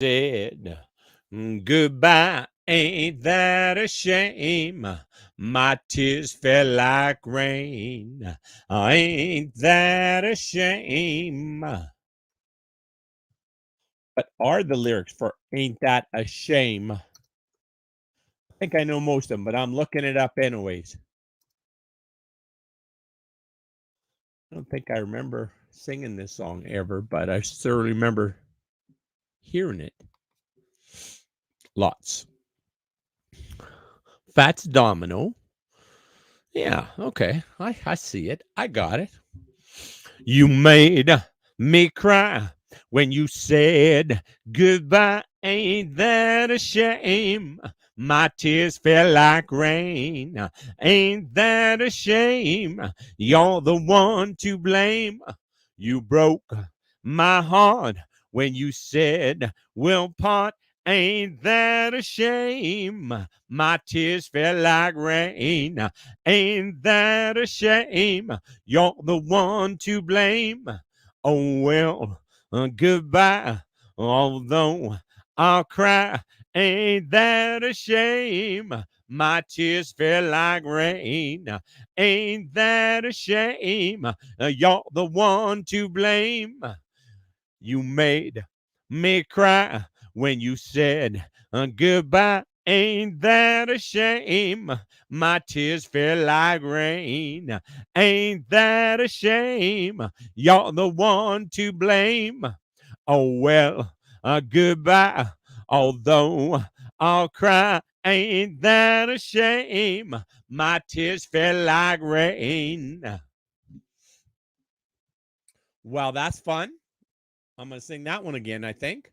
Said goodbye, ain't that a shame? My tears fell like rain. Ain't that a shame? What are the lyrics for Ain't That a Shame? I think I know most of them, but I'm looking it up anyways. I don't think I remember singing this song ever, but I certainly remember hearing it lots. Fats Domino. Yeah, okay. I see it. I got it. You made me cry when you said goodbye. Ain't that a shame? My tears fell like rain. Ain't that a shame? You're the one to blame. You broke my heart when you said we'll part. Ain't that a shame? My tears fell like rain. Ain't that a shame? You're the one to blame. Oh, well, goodbye. Although I'll cry, ain't that a shame? My tears fell like rain. Ain't that a shame? You're the one to blame. You made me cry when you said goodbye. Ain't that a shame? My tears fell like rain. Ain't that a shame? You're the one to blame. Oh, well, goodbye. Although I'll cry, ain't that a shame? My tears fell like rain. Well, that's fun. I'm going to sing that one again, I think.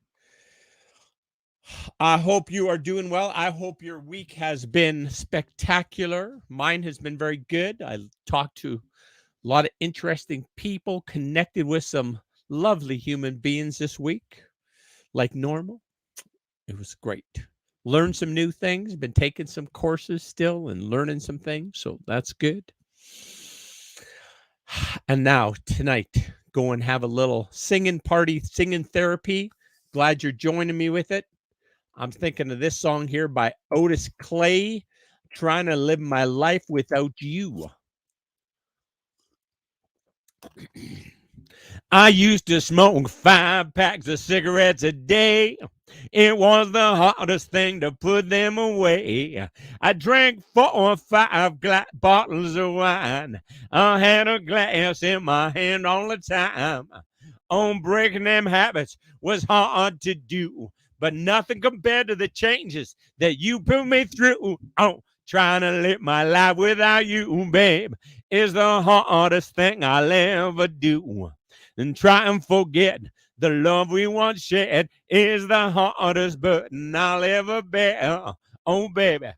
I hope you are doing well. I hope your week has been spectacular. Mine has been very good. I talked to a lot of interesting people, connected with some lovely human beings this week, like normal. It was great. Learned some new things, been taking some courses still and learning some things, so that's good. And now, tonight, go and have a little singing party, singing therapy. Glad you're joining me with it. I'm thinking of this song here by Otis Clay, Trying to Live My Life Without You. I used to smoke 5 packs of cigarettes a day. It was the hardest thing to put them away. I drank 4 or 5 bottles of wine. I had a glass in my hand all the time. On breaking them habits was hard to do, but nothing compared to the changes that you put me through. Oh, trying to live my life without you, babe, is the hardest thing I'll ever do. And try and forget the love we once shared is the hardest burden I'll ever bear. Oh, baby,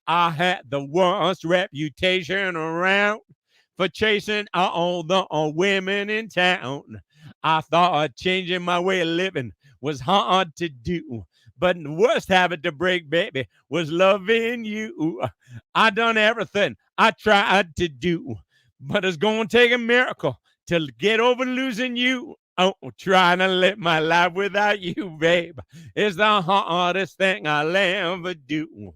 I had the worst reputation around for chasing all the women in town. I thought changing my way of living was hard to do, but the worst habit to break, baby, was loving you. I done everything I tried to do, but it's gonna take a miracle to get over losing you. Oh, trying to live my life without you, babe, is the hardest thing I'll ever do.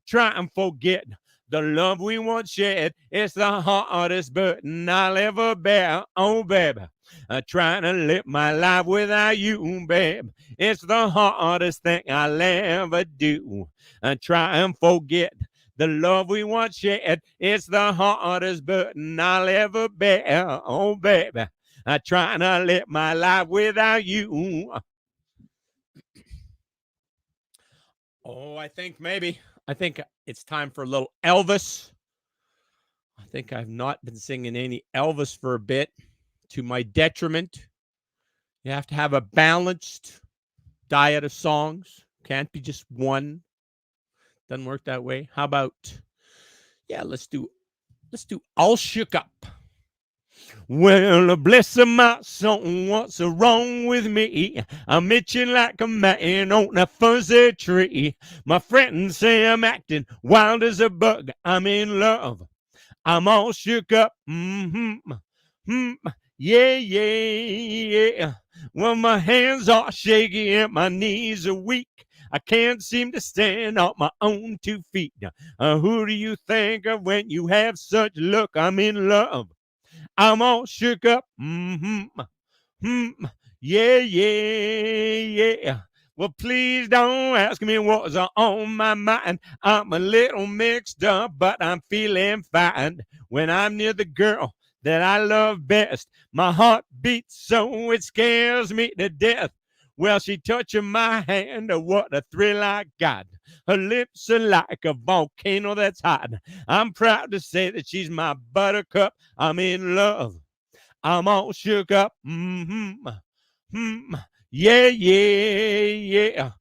Try and forget the love we once shared. It's the hardest burden I'll ever bear. Oh, baby, trying to live my life without you, babe. It's the hardest thing I'll ever do. Try and forget the love we once shared. It's the hardest burden I'll ever bear. Oh, baby, trying to live my life without you. Oh, I think it's time for a little Elvis. I think I've not been singing any Elvis for a bit, to my detriment. You have to have a balanced diet of songs. Can't be just one. Doesn't work that way. How about, yeah, let's do All Shook Up. Well, bless my soul, what's wrong with me? I'm itching like a man on a fuzzy tree. My friends say I'm acting wild as a bug. I'm in love. I'm all shook up. Yeah, yeah, yeah. Well, my hands are shaky and my knees are weak. I can't seem to stand on my own 2 feet. Who do you think of when you have such luck? I'm in love. I'm all shook up. Yeah, yeah, yeah. Well, please don't ask me what's on my mind. I'm a little mixed up, but I'm feeling fine. When I'm near the girl that I love best, my heart beats so it scares me to death. Well, she touching my hand, what a thrill I got. Her lips are like a volcano that's hot. I'm proud to say that she's my buttercup. I'm in love. I'm all shook up. Yeah, yeah, yeah.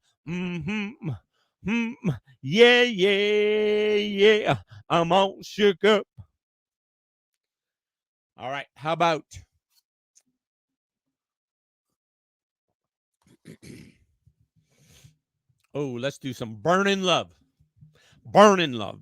Yeah, yeah, yeah. I'm all shook up. All right. How about let's do some burning love. Burning love.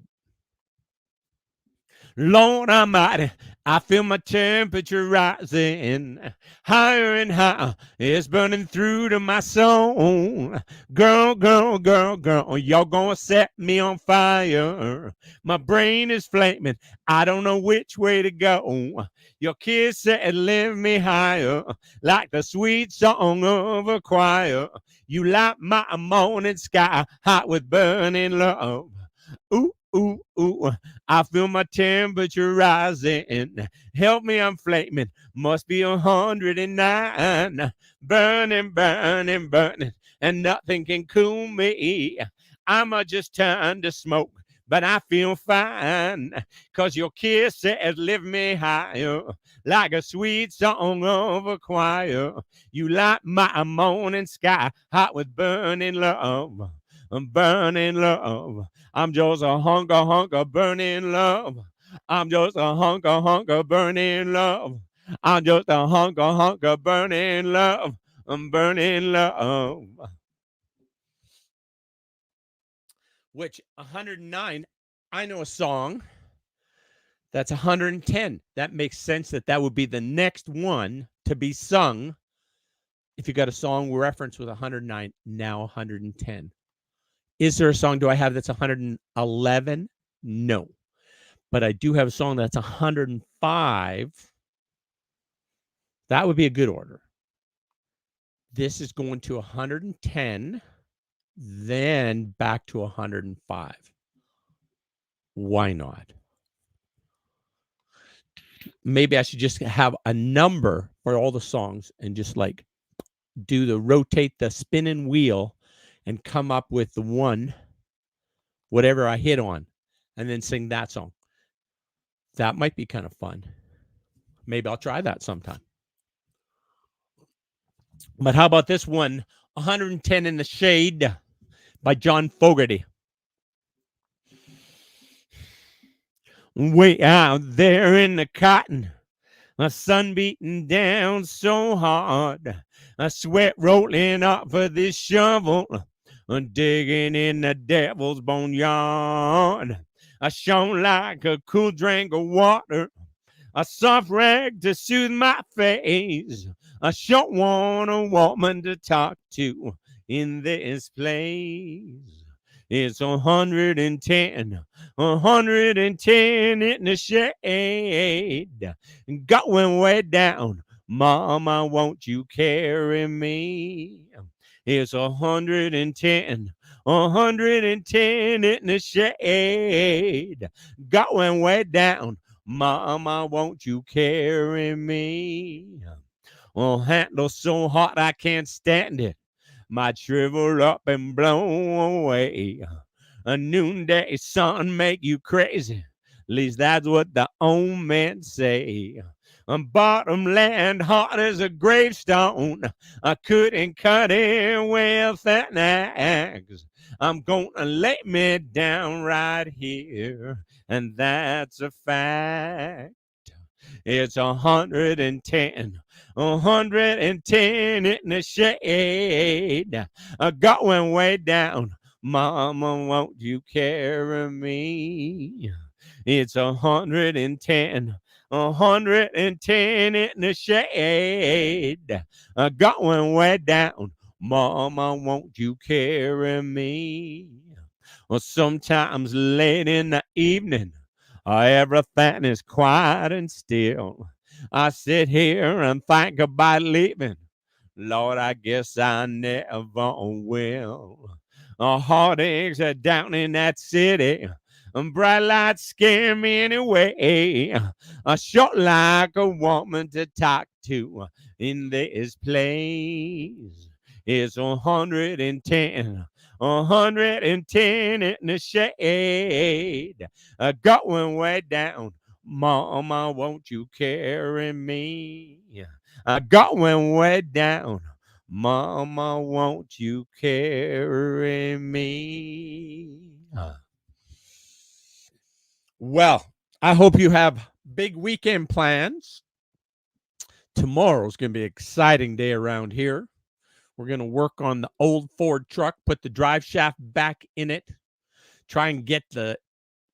Lord Almighty, I feel my temperature rising higher and higher. It's burning through to my soul. Girl, girl, girl, girl, you're gonna set me on fire. My brain is flaming. I don't know which way to go. Your kiss said lift me higher, like the sweet song of a choir. You light my morning sky hot with burning love. Ooh, ooh, ooh. I feel my temperature rising. Help me, I'm flaming. Must be 109. Burning, burning, burning. And nothing can cool me. I'ma just turn to smoke, but I feel fine. 'Cause your kiss says lift me higher, like a sweet song of a choir. You light my morning sky hot with burning love. Burning love. I'm just a hunker burning love. I'm just a hunker burning love. I'm just a hunker burning love. I'm burning love. Which 109, I know a song that's 110. That makes sense that would be the next one to be sung if you got a song reference with 109, now 110. Is there a song do I have that's 111? No. But I do have a song that's 105. That would be a good order. This is going to 110, then back to 105. Why not? Maybe I should just have a number for all the songs and just like do the rotate the spinning wheel and come up with the one, whatever I hit on, and then sing that song. That might be kind of fun. Maybe I'll try that sometime. But how about this one? 110 in the Shade by John Fogerty. Way out there in the cotton, a sun beating down so hard, a sweat rolling off of this shovel, digging in the devil's boneyard. I shone like a cool drink of water, a soft rag to soothe my face. I sure want a woman to talk to in this place. It's 110, 110 in the shade. Going way down. Mama, won't you carry me? It's 110, 110 in the shade. Going way down. Mama, won't you carry me? Oh, handle so hot I can't stand it. Might shrivel up and blow away. A noonday sun make you crazy. At least that's what the old men say. Bottom land hard as a gravestone. I couldn't cut it with an axe. I'm gonna lay me down right here, and that's a fact. It's 110, 110 in the shade. Going way down. Mama, won't you carry me? It's 110, 110 in the shade, going way down. Mama, won't you carry me? Well, sometimes late in the evening, everything is quiet and still. I sit here and think about leaving. Lord, I guess I never will. Heartaches are down in that city. Bright lights scare me anyway. Short like a woman to talk to in this place. It's 110, 110 in the shade, going way down. Mama, won't you carry me? Going way down. Mama, won't you carry me? Well, I hope you have big weekend plans. Tomorrow's going to be an exciting day around here. We're going to work on the old Ford truck, put the drive shaft back in it, try and get the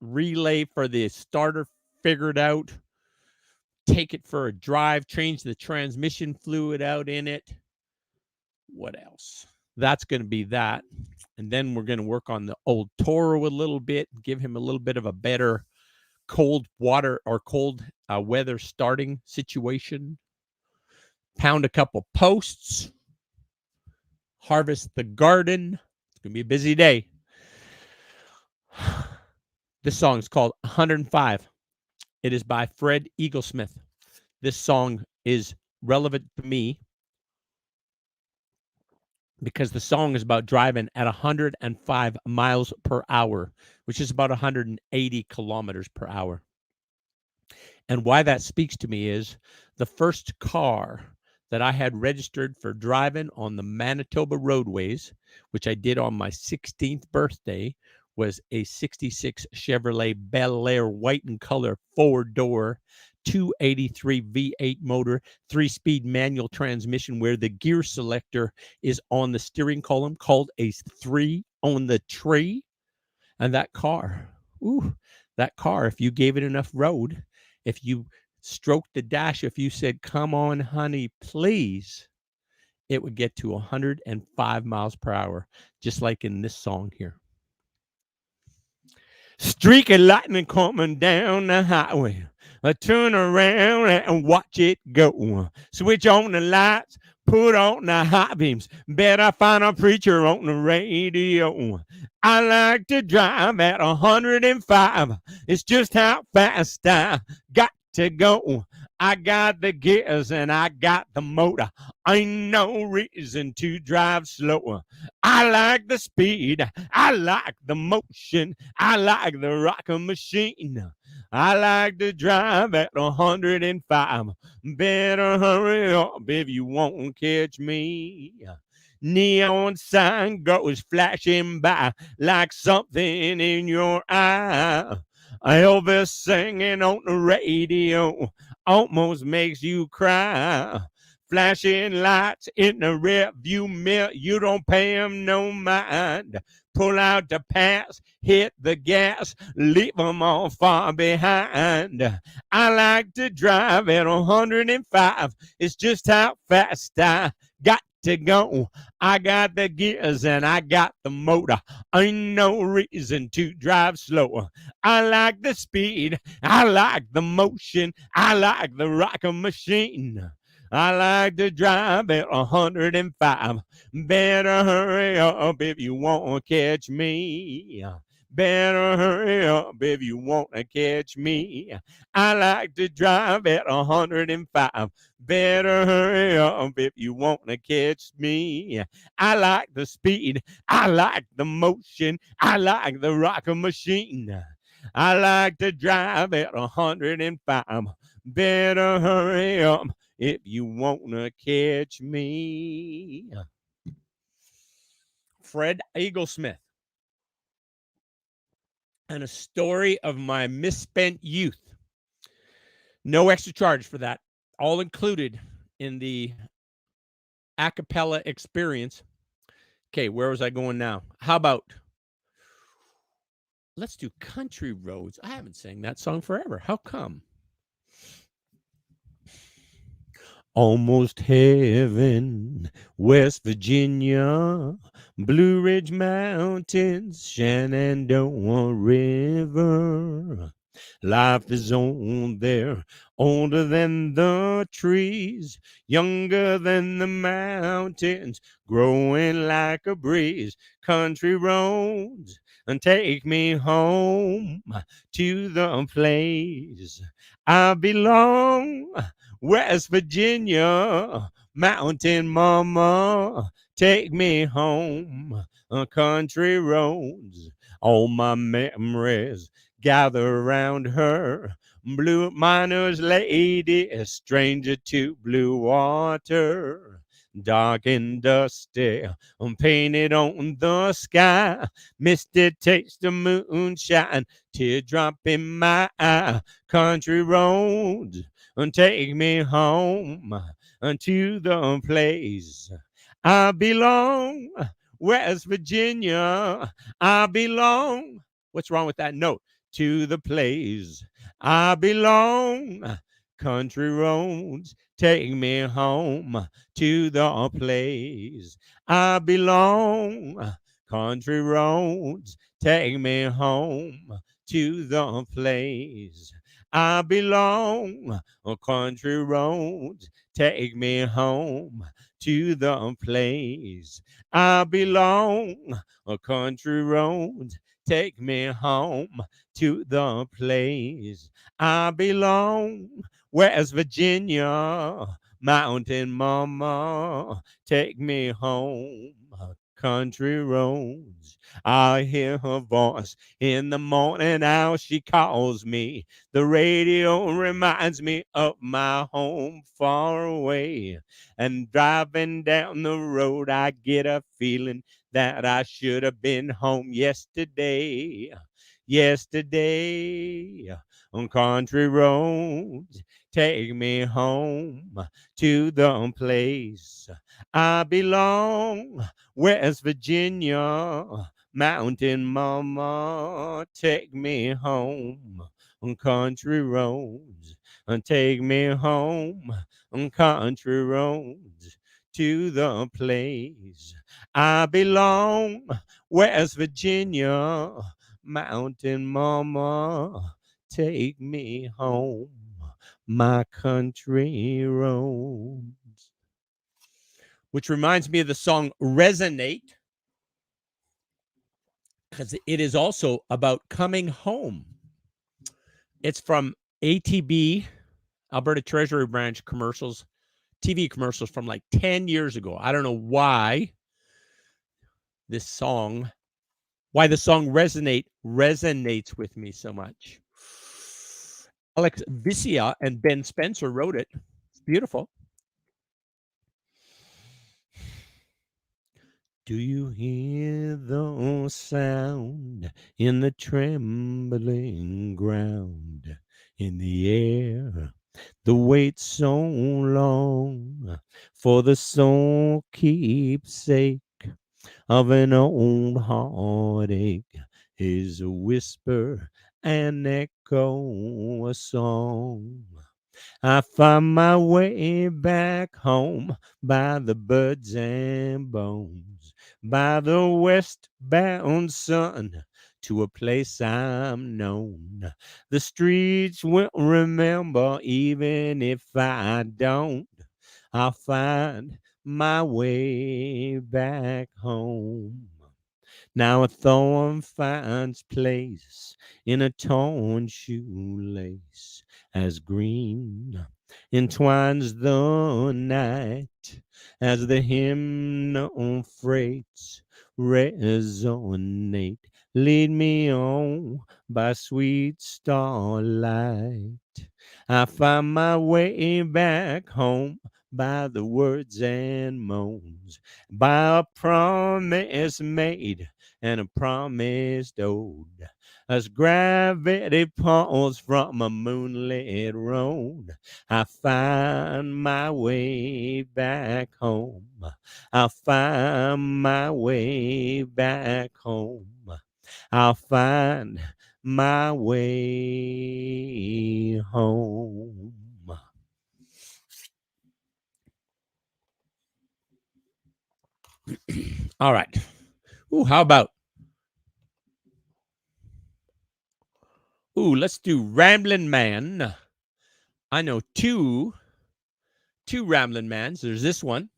relay for the starter figured out, take it for a drive, change the transmission fluid out in it. What else? That's going to be that. And then we're going to work on the old Toro a little bit, give him a little bit of a better cold water or cold weather starting situation. Pound a couple posts. Harvest the garden. It's going to be a busy day. This song is called 105. It is by Fred Eaglesmith. This song is relevant to me because the song is about driving at 105 miles per hour, which is about 180 kilometers per hour. And why that speaks to me is the first car that I had registered for driving on the Manitoba roadways, which I did on my 16th birthday, was a 66 Chevrolet Bel Air white in color, 4-door, 283 V8 motor, 3-speed manual transmission where the gear selector is on the steering column, called a 3 on the tree. And that car, if you gave it enough road, if you stroked the dash, if you said, "Come on, honey, please," it would get to 105 miles per hour, just like in this song here. Streak of lightning coming down the highway. Turn around and watch it go. Switch on the lights, put on the high beams. Bet I find a preacher on the radio. I like to drive at 105. It's just how fast I got to go. I got the gears and I got the motor. Ain't no reason to drive slower. I like the speed. I like the motion. I like the rocking machine. I like to drive at 105. Better hurry up if you won't catch me. Neon sign goes flashing by like something in your eye. Elvis singing on the radio almost makes you cry. Flashing lights in the rear view mirror, you don't pay them no mind. Pull out the pass, hit the gas, leave them all far behind. I like to drive at 105. It's just how fast I got to go. I got the gears and I got the motor. Ain't no reason to drive slower. I like the speed. I like the motion. I like the rocking machine. I like to drive at 105. Better hurry up if you want to catch me. Better hurry up if you want to catch me. I like to drive at 105. Better hurry up if you want to catch me. I like the speed. I like the motion. I like the rocking machine. I like to drive at 105. Better hurry up if you want to catch me. Fred Eaglesmith. And a story of my misspent youth. No extra charge for that. All included in the Accapella experience. Okay, where was I going now? How about let's do Country Roads? I haven't sang that song forever. How come? Almost heaven, West Virginia, Blue Ridge Mountains, Shenandoah River. Life is on there, older than the trees, younger than the mountains, growing like a breeze. Country roads, and take me home to the place I belong. West Virginia, mountain mama, take me home. Country roads, all my memories gather around her. Blue miner's lady, a stranger to blue water. Dark and dusty, painted on the sky. Misty taste of moonshine, teardrop in my eye. Country roads, take me home to the place I belong. West Virginia, I belong. What's wrong with that note? To the place I belong. Country roads, take me home to the place I belong. Country roads, take me home to the place I belong. Country roads, take me home to the place I belong. Country roads, take me home to the place I belong. West Virginia, mountain mama, take me home. Country roads, I hear her voice in the morning hour. She calls me. The radio reminds me of my home far away. And driving down the road, I get a feeling that I should have been home yesterday. Yesterday, on country roads, take me home to the place I belong. West Virginia, mountain mama, take me home on country roads, and take me home on country roads to the place I belong. West Virginia, mountain mama, take me home my country roads. Which reminds me of the song Resonate, because it is also about coming home. It's from ATB, Alberta Treasury Branch commercials, TV commercials from like 10 years ago. I don't know why the song resonates with me so much. Alex Vicia and Ben Spencer wrote it. It's beautiful. Do you hear the sound in the trembling ground, in the air? The wait so long for the sole keepsake of an old heartache is a whisper, an echo, a song. I find my way back home by the birds and bones, by the westbound sun, to a place I'm known. The streets will remember even if I don't. I'll find my way back home. Now a thorn finds place in a torn shoelace, as green entwines the night, as the hymnal freights resonate. Lead me on by sweet starlight. I find my way back home by the words and moans, by a promise made and a promised ode. As gravity pulls from a moonlit road, I find my way back home. I'll find my way back home. I'll find my way home. All right. Ooh, how about? Ooh, let's do Ramblin Man. I know two Ramblin Mans. There's this one.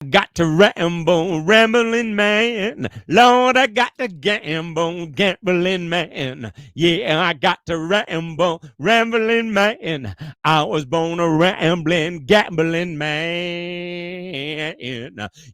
Got to ramble, rambling man. Lord, I got to gamble, gambling man. Yeah, I got to ramble, rambling man. I was born a rambling, gambling man.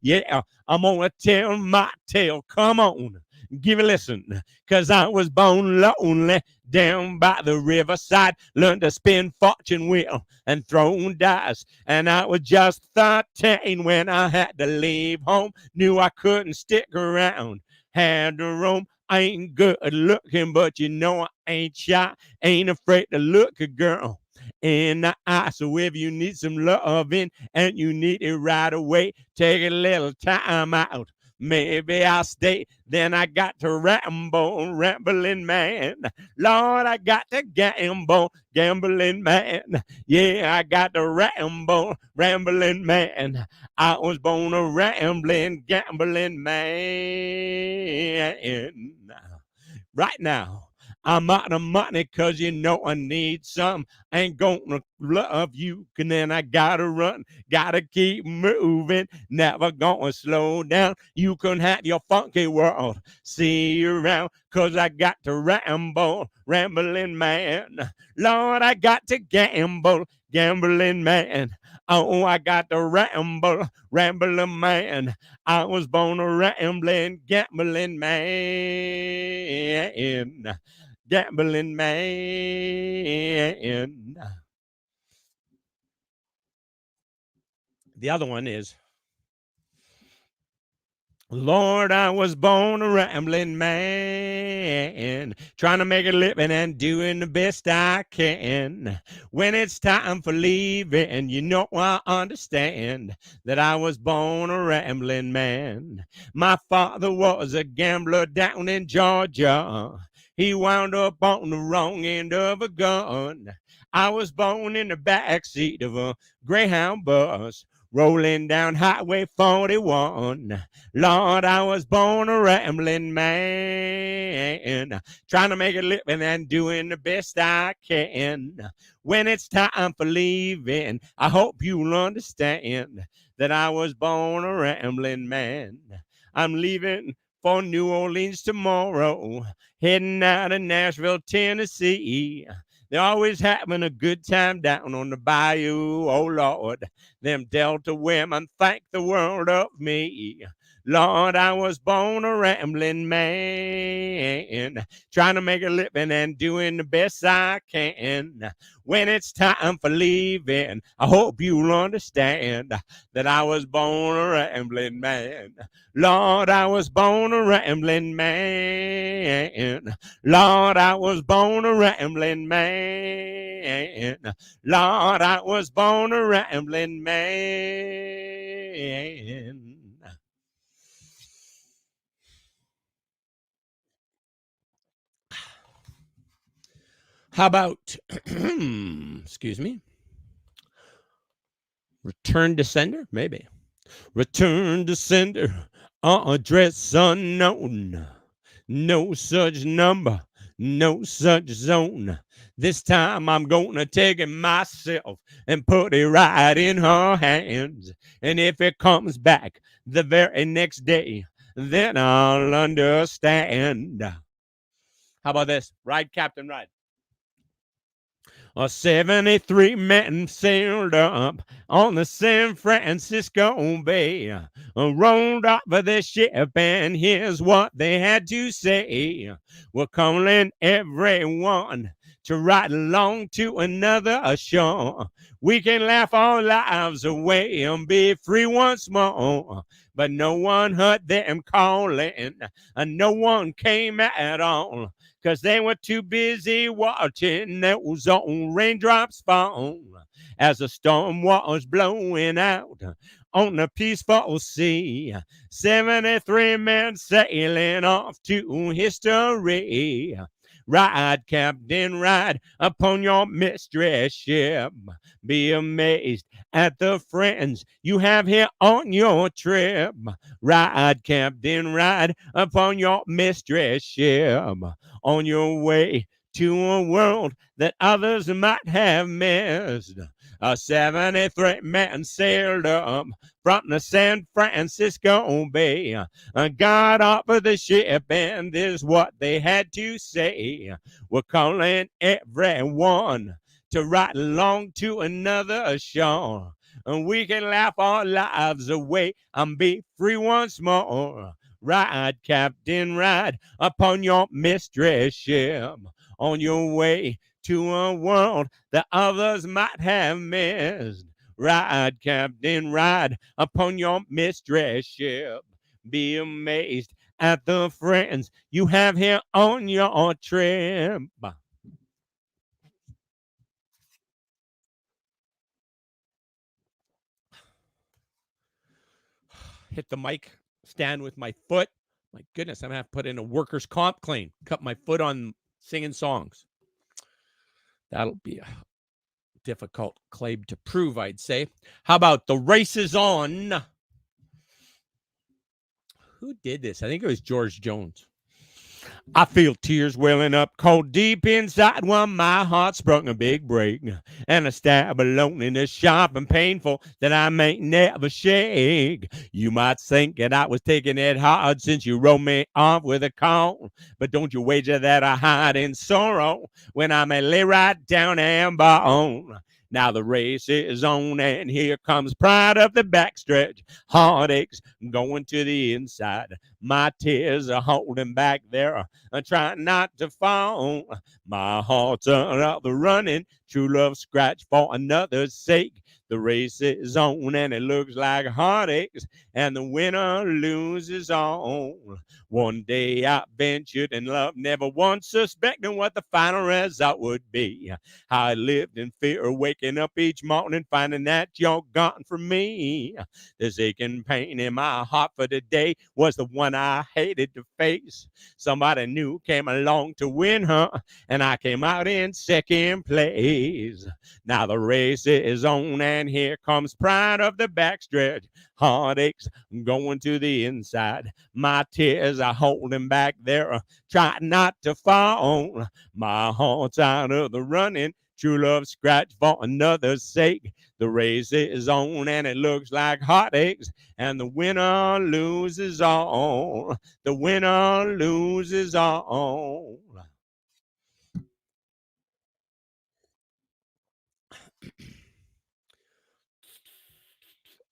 Yeah, I'm gonna tell my tale. Come on, give a listen. Cause I was born lonely down by the riverside. Learned to spin fortune wheel and throw dice. And I was just 13 when I had to leave home. Knew I couldn't stick around. Had to roam. I ain't good looking, but you know I ain't shy. Ain't afraid to look a girl in the eye. So if you need some loving and you need it right away, take a little time out. Maybe I'll stay. Then I got to ramble, rambling man. Lord, I got to gamble, gambling man. Yeah, I got to ramble, rambling man. I was born a rambling, gambling man. Right now, I'm out of money cause you know I need some. I ain't gonna love you, and then I gotta run, gotta keep moving, never gonna slow down. You can have your funky world, see you around, cause I got to ramble, rambling man. Lord, I got to gamble, gambling man. Oh, I got to ramble, rambling man. I was born a rambling, gambling man. Gambling man. The other one is, Lord, I was born a rambling man, trying to make a living and doing the best I can. When it's time for leaving, you know I understand that I was born a rambling man. My father was a gambler down in Georgia. He wound up on the wrong end of a gun. I was born in the backseat of a Greyhound bus, rolling down Highway 41. Lord, I was born a rambling man, trying to make a living and doing the best I can. When it's time for leaving, I hope you'll understand that I was born a rambling man. I'm leaving for New Orleans tomorrow, heading out of Nashville, Tennessee. They're always having a good time down on the bayou, oh Lord. Them Delta women think the world of me. Lord, I was born a rambling man, trying to make a living and doing the best I can. When it's time for leaving, I hope you'll understand that I was born a rambling man. Lord, I was born a rambling man. Lord, I was born a rambling man. Lord, I was born a rambling man. How about, excuse me, return to sender? Maybe. Return to sender, address unknown. No such number, no such zone. This time I'm gonna take it myself and put it right in her hands. And if it comes back the very next day, then I'll understand. How about this? Ride, Captain, ride. A 73 men sailed up on the San Francisco Bay, rolled off of the ship, and here's what they had to say. We're calling everyone to ride along to another shore. We can laugh our lives away and be free once more. But no one heard them calling, and no one came at all, 'cause they were too busy watching those old raindrops fall as the storm was blowing out on the peaceful sea. 73 men sailing off to history. Ride, Captain, ride upon your mistress ship. Be amazed at the friends you have here on your trip. Ride, Captain, ride upon your mistress ship. On your way to a world that others might have missed. A 73 man sailed up from the San Francisco Bay. Got off of the ship, and this is what they had to say. We're calling everyone to ride along to another shore. And we can laugh our lives away and be free once more. Ride, Captain, ride upon your mistress ship. On your way to a world that others might have missed. Ride, Captain, ride upon your mistress ship. Be amazed at the friends you have here on your trip. Hit the mic stand with my foot. My goodness, I'm going to have to put in a workers' comp claim. Cut my foot on singing songs. That'll be a difficult claim to prove, I'd say. How about The Race Is On? Who did this? I think it was George Jones. I feel tears welling up cold deep inside while my heart sprung a big break. And a stab of loneliness sharp and painful that I may never shake. You might think that I was taking it hard since you wrote me off with a call. But don't you wager that I hide in sorrow when I may lay right down and bone. Now the race is on, and here comes pride up the backstretch. Heartaches going to the inside. My tears are holding back there, trying not to fall. My heart's out the running. True love scratch for another's sake. The race is on, and it looks like heartaches, and the winner loses all. One day I ventured in love, never once suspecting what the final result would be. I lived in fear of waking up each morning, finding that you're gone from me. This aching pain in my heart for today was the one I hated to face. Somebody new came along to win her, and I came out in second place. Now the race is on, and here comes pride of the backstretch. Heartaches going to the inside. My tears are holding back there, trying not to fall. My heart's out of the running. True love scratch for another's sake. The race is on, and it looks like heartaches, and the winner loses all. The winner loses all.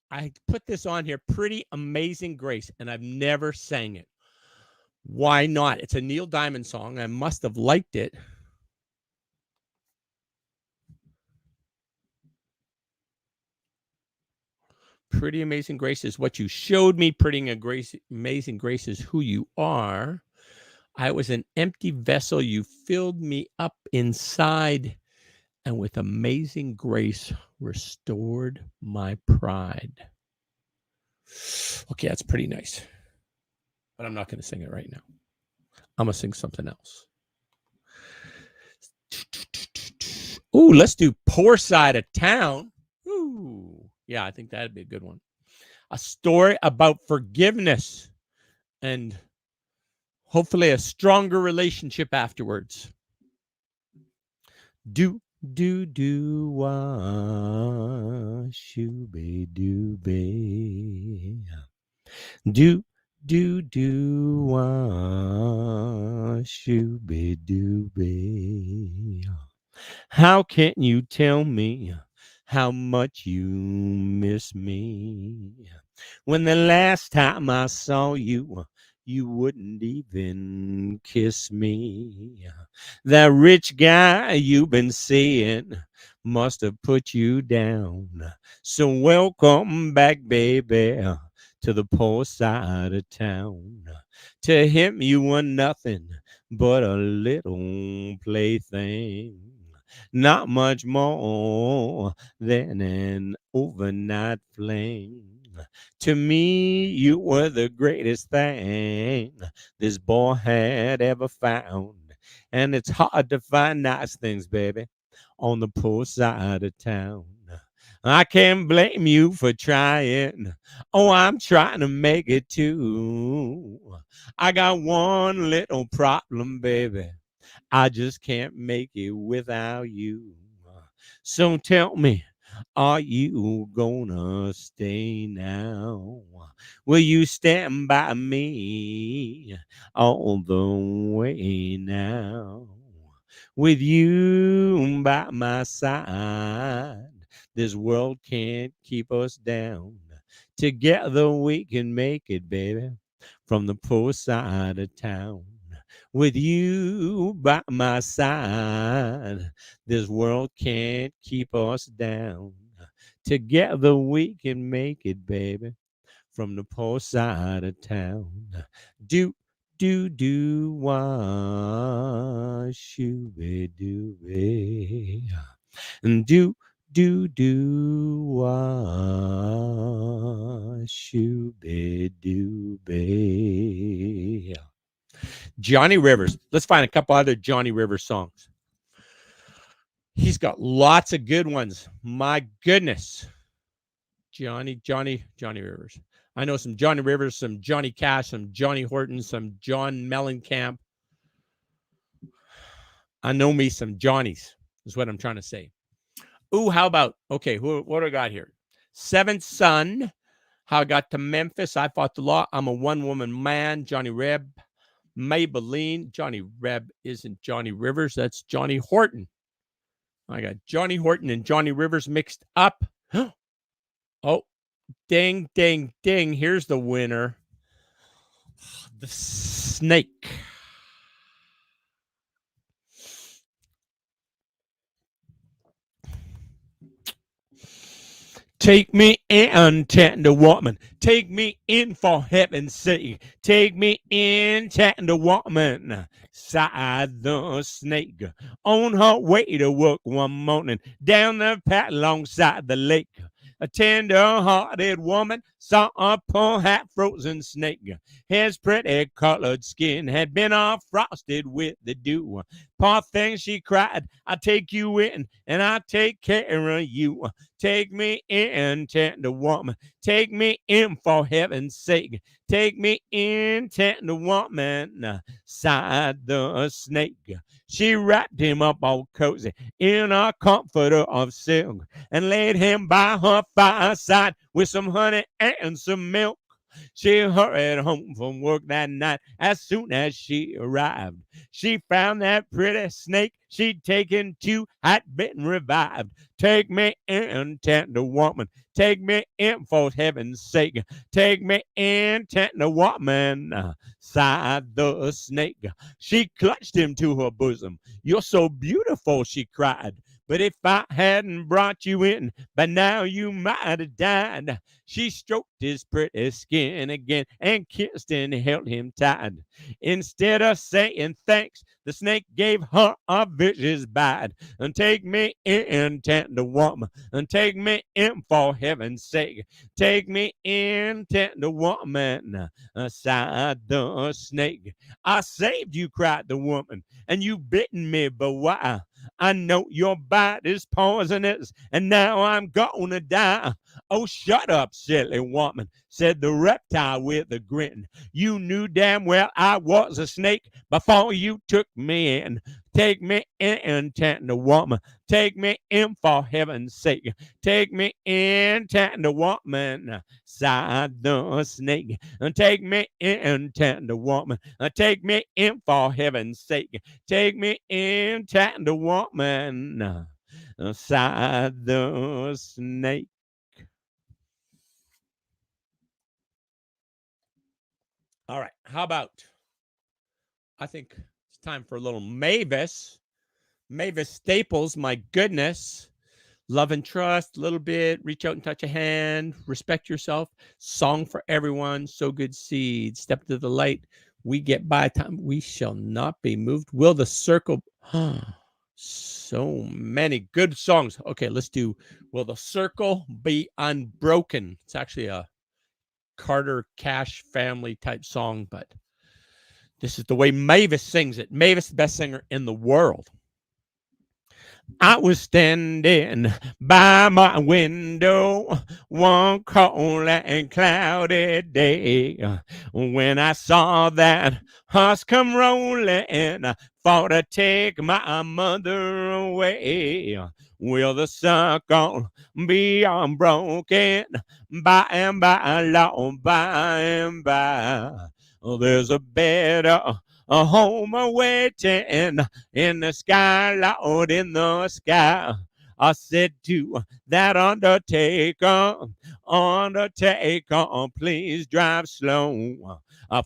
I put this on here, Pretty Amazing Grace, and I've never sang it. Why not? It's a Neil Diamond song. I must have liked it. Pretty Amazing Grace is what you showed me. Pretty Amazing Grace is who you are. I was an empty vessel. You filled me up inside, and with amazing grace restored my pride. Okay, that's pretty nice. But I'm not going to sing it right now. I'm going to sing something else. Ooh, let's do Poor Side of Town. Ooh, yeah, I think that'd be a good one. A story about forgiveness and hopefully a stronger relationship afterwards. Do wah shooby dooby. Do wah shooby dooby. How can you tell me how much you miss me when the last time I saw you, you wouldn't even kiss me? That rich guy you've been seeing must have put you down. So welcome back, baby, to the poor side of town. To him you were nothing but a little plaything. Not much more than an overnight fling. To me, you were the greatest thing this boy had ever found. And it's hard to find nice things, baby, on the poor side of town. I can't blame you for trying. Oh, I'm trying to make it too. I got one little problem, baby. I just can't make it without you. So tell me, are you gonna stay now? Will you stand by me all the way now? With you by my side, this world can't keep us down. Together we can make it, baby, from the poor side of town. With you by my side, this world can't keep us down. Together we can make it, baby, from the poor side of town. Do, do, wah, shooby dooby. Do, wah, shooby dooby. Johnny Rivers. Let's find a couple other Johnny Rivers songs. He's got lots of good ones. My goodness. Johnny Rivers. I know some Johnny Rivers, some Johnny Cash, some Johnny Horton, some John Mellencamp. I know me some Johnnies, is what I'm trying to say. Ooh, how about, okay, what do I got here? Seventh Son, How I Got to Memphis, I Fought the Law, I'm a One-Woman Man, Johnny Reb, Maybelline. Johnny Reb isn't Johnny Rivers, that's Johnny Horton. I got Johnny Horton and Johnny Rivers mixed up. Oh, ding, ding, ding. Here's the winner. The Snake. Take me in, tender woman. Take me in for heaven's sake. Take me in, tender woman. Sighed the snake on her way to work one morning down the path alongside the lake. A tender-hearted woman saw a poor half-frozen snake. His pretty colored skin had been all frosted with the dew. Poor thing, she cried, I'll take you in and I'll take care of you. Take me in, tender woman. Take me in for heaven's sake. Take me in, tender woman, sighed the snake. She wrapped him up all cozy in a comforter of silk and laid him by her fireside with some honey and some milk. She hurried home from work that night as soon as she arrived. She found that pretty snake she'd taken to had been revived. Take me in, tender woman. Take me in for heaven's sake. Take me in, tender woman, sighed the snake. She clutched him to her bosom. You're so beautiful, she cried. But if I hadn't brought you in, by now you might have died. She stroked his pretty skin again and kissed and held him tight. Instead of saying thanks, the snake gave her a vicious bite. And take me in, tender woman, and take me in for heaven's sake. Take me in, tender woman, sighed the snake. I saved you, cried the woman, and you bitten me, but why? I know your bite is poisonous, and now I'm gonna die. Oh, shut up, silly woman, said the reptile with a grin. You knew damn well I was a snake before you took me in. Take me in, tender woman. Take me in for heaven's sake. Take me in, tender woman, sighed the snake. Take me in, tender woman. Take me in for heaven's sake. Take me in, tender woman, sighed the snake. All right, how about, I think it's time for a little Mavis. Mavis Staples, my goodness. Love and trust, a little bit. Reach out and touch a hand. Respect yourself. Song for everyone. Sow good seed. Step to the light. We get by time. We shall not be moved. Will the circle. So many good songs. Okay, let's do Will the Circle Be Unbroken? It's actually a Carter Cash family type song, but This is the way Mavis sings it. Mavis, the best singer in the world. I was standing by my window one cold and cloudy day when I saw that horse come rolling, for to take my mother away. Will the circle be unbroken by and by, Lord, by and by? There's a better home awaiting in the sky, Lord, in the sky. I said to that undertaker, please drive slow.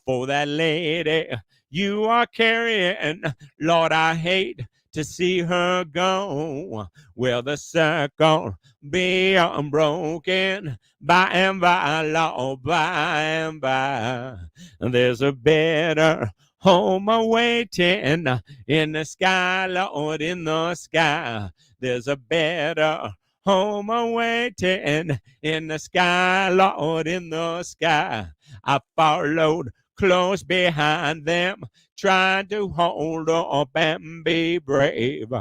For that lady you are carrying, Lord, I hate to see her go. Will the circle be unbroken by and by, Lord, by and by? There's a better home awaiting in the sky, Lord, in the sky. There's a better home awaiting in the sky, Lord, in the sky. I followed close behind them, trying to hold up and be brave,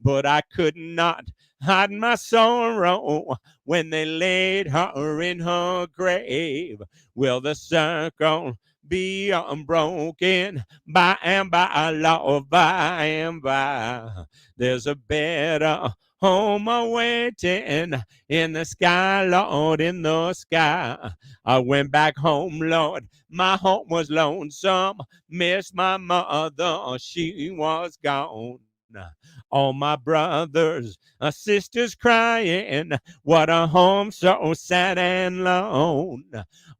but I could not hide my sorrow when they laid her in her grave. Will the circle be unbroken by and by, Lord, by and by? There's a better home awaiting in the sky, Lord, in the sky. I went back home, Lord, my home was lonesome. Missed my mother, she was gone. All my brothers, sisters crying, what a home so sad and lone.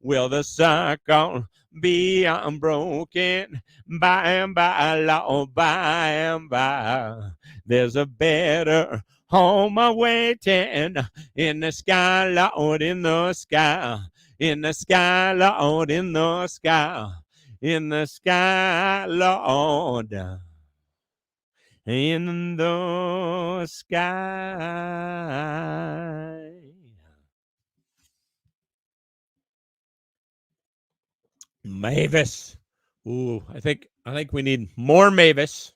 Will the circle be unbroken by and by, Lord, by and by? There's a better home awaiting in the sky, Lord, in the sky. In the sky, Lord, in the sky. In the sky, Lord. In the sky. Mavis. Ooh, I think we need more Mavis.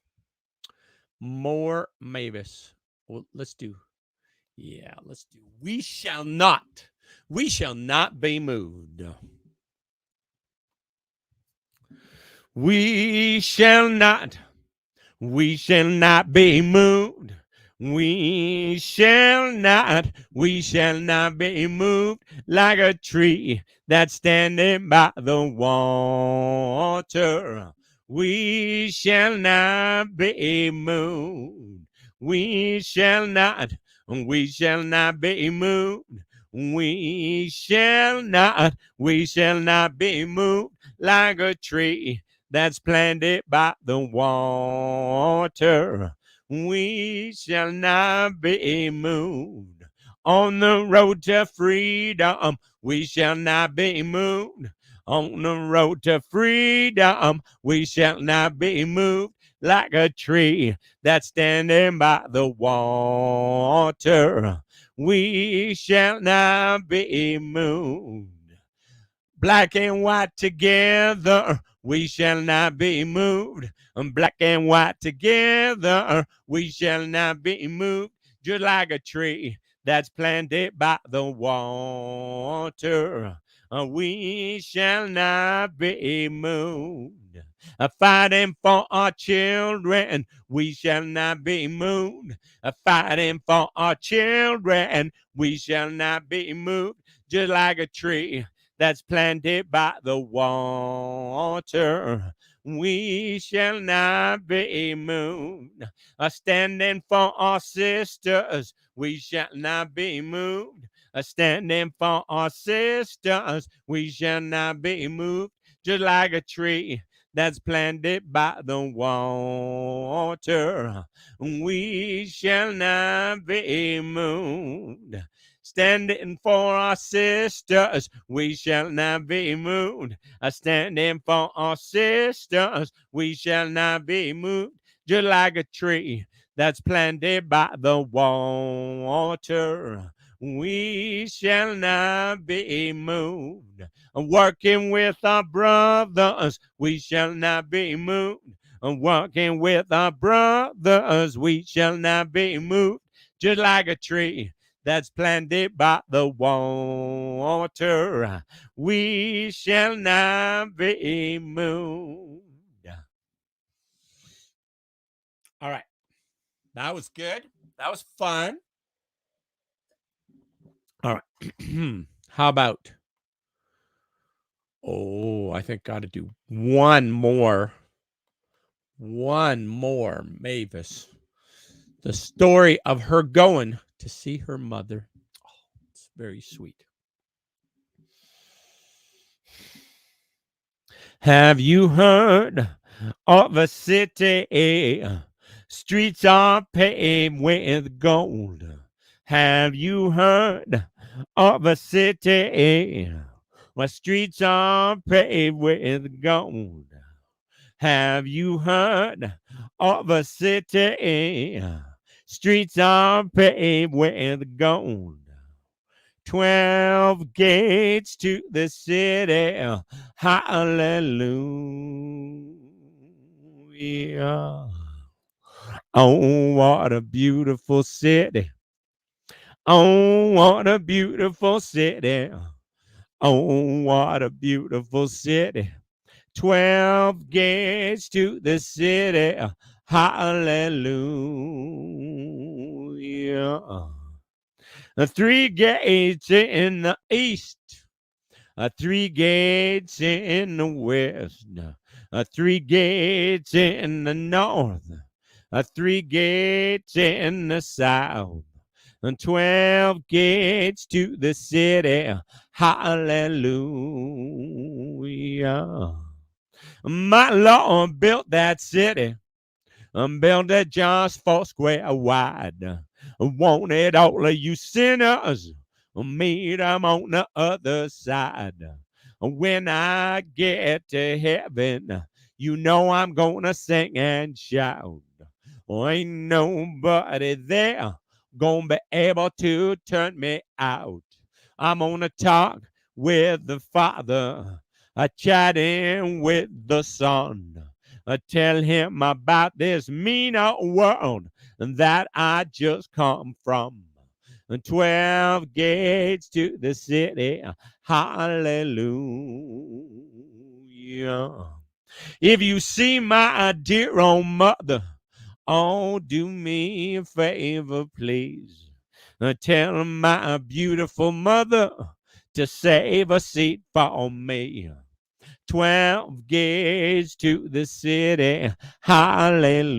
More Mavis. Well, let's do. We shall not be moved. We shall not be moved. We shall not be moved like a tree that's standing by the water. We shall not be moved. We shall not be moved. We shall not be moved like a tree that's planted by the water. We shall not be moved. On the road to freedom, we shall not be moved. On the road to freedom, we shall not be moved like a tree that's standing by the water. We shall not be moved. Black and white together, we shall not be moved. Black and white together, we shall not be moved. Just like a tree that's planted by the water, we shall not be moved. Fighting for our children, we shall not be moved. Fighting for our children, we shall not be moved. Just like a tree that's planted by the water, we shall not be moved. Standing for our sisters, we shall not be moved. Standing for our sisters, we shall not be moved. Just like a tree that's planted by the water, we shall not be moved. Standing for our sisters, we shall not be moved. Standing for our sisters, we shall not be moved. Just like a tree that's planted by the water, we shall not be moved. Working with our brothers, we shall not be moved. Walking with our brothers, we shall not be moved. Just like a tree that's planted by the water, we shall not be moved. All right. That was good. That was fun. All right. How about, I think got to do one more Mavis. The story of her going to see her mother. Oh, it's very sweet. Have you heard of a city? Streets are paved with gold. Have you heard of a city where streets are paved with gold? Have you heard of a city? Streets are paved with gold. 12 gates to the city. Hallelujah. Oh, what a beautiful city. Oh, what a beautiful city. Oh, what a beautiful city. 12 gates to the city. Hallelujah. 3 gates in the east. 3 gates in the west. 3 gates in the north. 3 gates in the south. 12 gates to the city. Hallelujah. My Lord built that city. Built it just 4 square wide. Wanted all of you sinners, meet them on the other side. When I get to heaven, you know I'm gonna sing and shout. Ain't nobody there gonna be able to turn me out. I'm gonna talk with the Father, chatting with the Son. Tell him about this mean old world that I just come from. 12 gates to the city. Hallelujah. If you see my dear old mother, oh, do me a favor, please. Tell my beautiful mother to save a seat for me. 12 gates to the city. Hallelujah.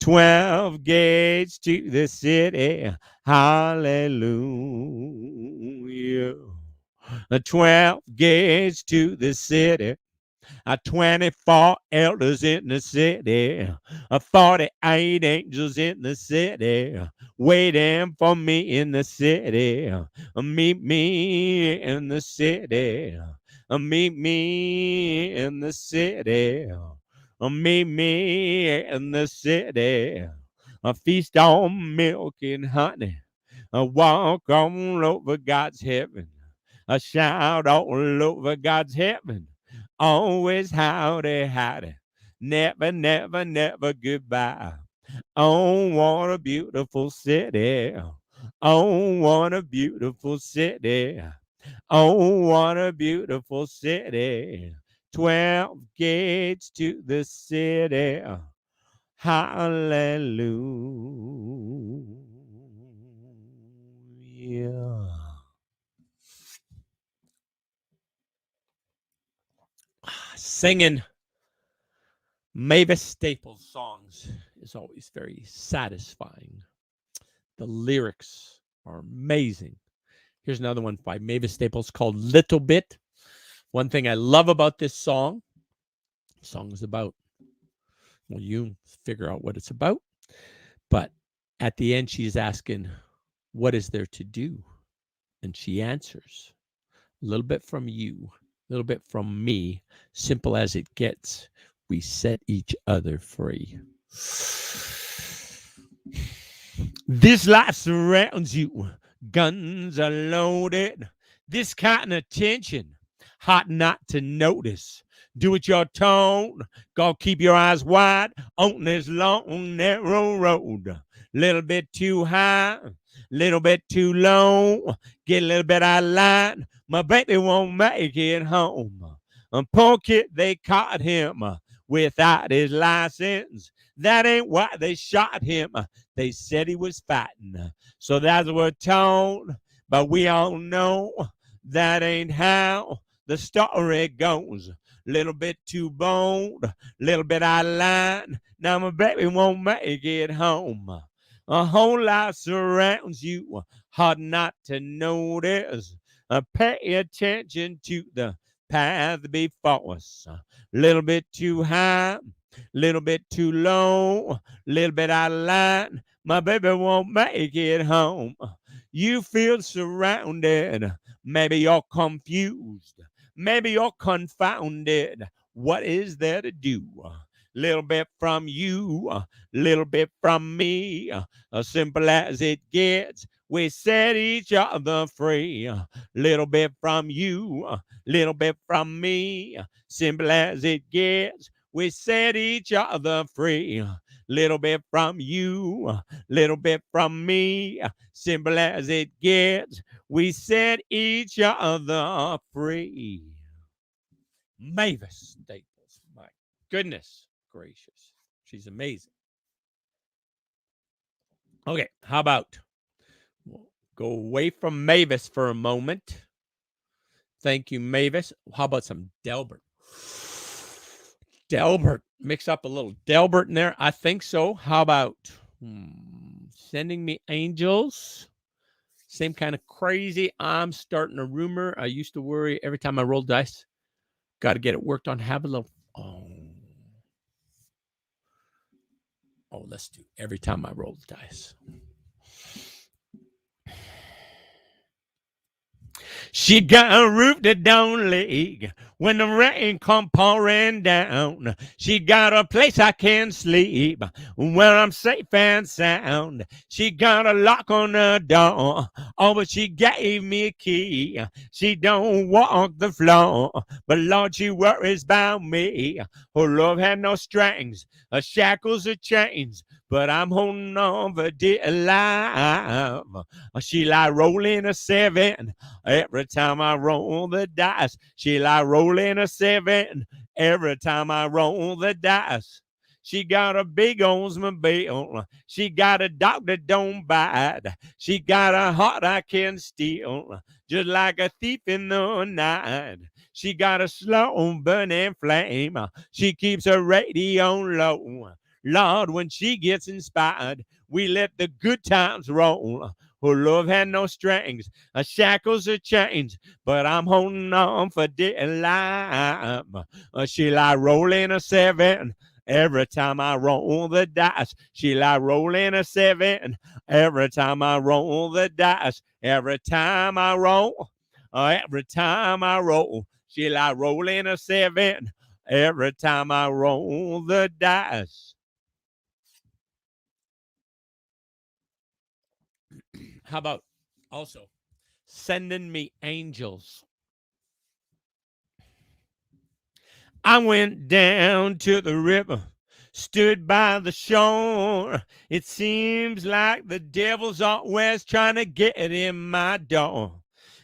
12 gates to the city. Hallelujah. 12 gates to the city. 24 elders in the city, 48 angels in the city, waiting for me in the city. Meet me in the city. Meet me in the city. Meet me in the city. A feast on milk and honey. A walk all over God's heaven. A shout all over God's heaven. Always howdy, howdy. Never, never, never goodbye. Oh, what a beautiful city. Oh, what a beautiful city. Oh, what a beautiful city. 12 gates to the city. Hallelujah. Singing Mavis Staples songs is always very satisfying. The lyrics are amazing. Here's another one by Mavis Staples called Little Bit. One thing I love about this song, the song is about, well, you figure out what it's about. But at the end, she's asking, what is there to do? And she answers, a little bit from you, a little bit from me, simple as it gets. We set each other free. This life surrounds you. Guns are loaded. This kind of tension, hot not to notice. Do it your tone. Go keep your eyes wide on this long, narrow road. Little bit too high, little bit too low. Get a little bit out of line. My baby won't make it home. Poor kid, they caught him without his license. That ain't why they shot him. They said he was fighting. So that's what we're told. But we all know that ain't how the story goes. Little bit too bold, little bit out of line. Now my baby won't make it home. A whole lot surrounds you, hard not to notice. Pay attention to the path before us. Little bit too high, little bit too low, little bit out of line. My baby won't make it home. You feel surrounded. Maybe you're confused. Maybe you're confounded. What is there to do? Little bit from you, little bit from me, as simple as it gets. We set each other free. Little bit from you, little bit from me, simple as it gets. We set each other free. Little bit from you, little bit from me, simple as it gets. We set each other free. Mavis Staples, my goodness gracious, she's amazing. Okay, how about we'll go away from Mavis for a moment. Thank you, Mavis. How about some Delbert? Delbert, mix up a little Delbert in there. I think so. How about Sending Me Angels? Same kind of crazy. I'm starting a rumor. I used to worry every time I rolled dice. Got to get it worked on. Have a little. Oh, let's do every time I roll the dice. She got a roof that don't leak when the rain come pouring down. She got a place I can sleep where I'm safe and sound. She got a lock on the door, oh, but she gave me a key. She don't walk the floor, but Lord, she worries about me. Her love had no strings, her shackles or chains, but I'm holding on for dear life. She like rolling a 7 every time I roll the dice. She like rolling a 7 every time I roll the dice. She got a big Oldsmobile. She got a dog that don't bite. She got a heart I can steal, just like a thief in the night. She got a slow burning flame. She keeps her radio low. Lord, when she gets inspired, we let the good times roll. Her love had no strings, shackles or chains, but I'm holding on for dear life. She like rolling a 7 every time I roll the dice. She like rolling a 7 every time I roll the dice. Every time I roll, every time I roll, she like rolling a 7 every time I roll the dice. How about also Sending Me Angels? I went down to the river, stood by the shore. It seems like the devil's always trying to get in my door.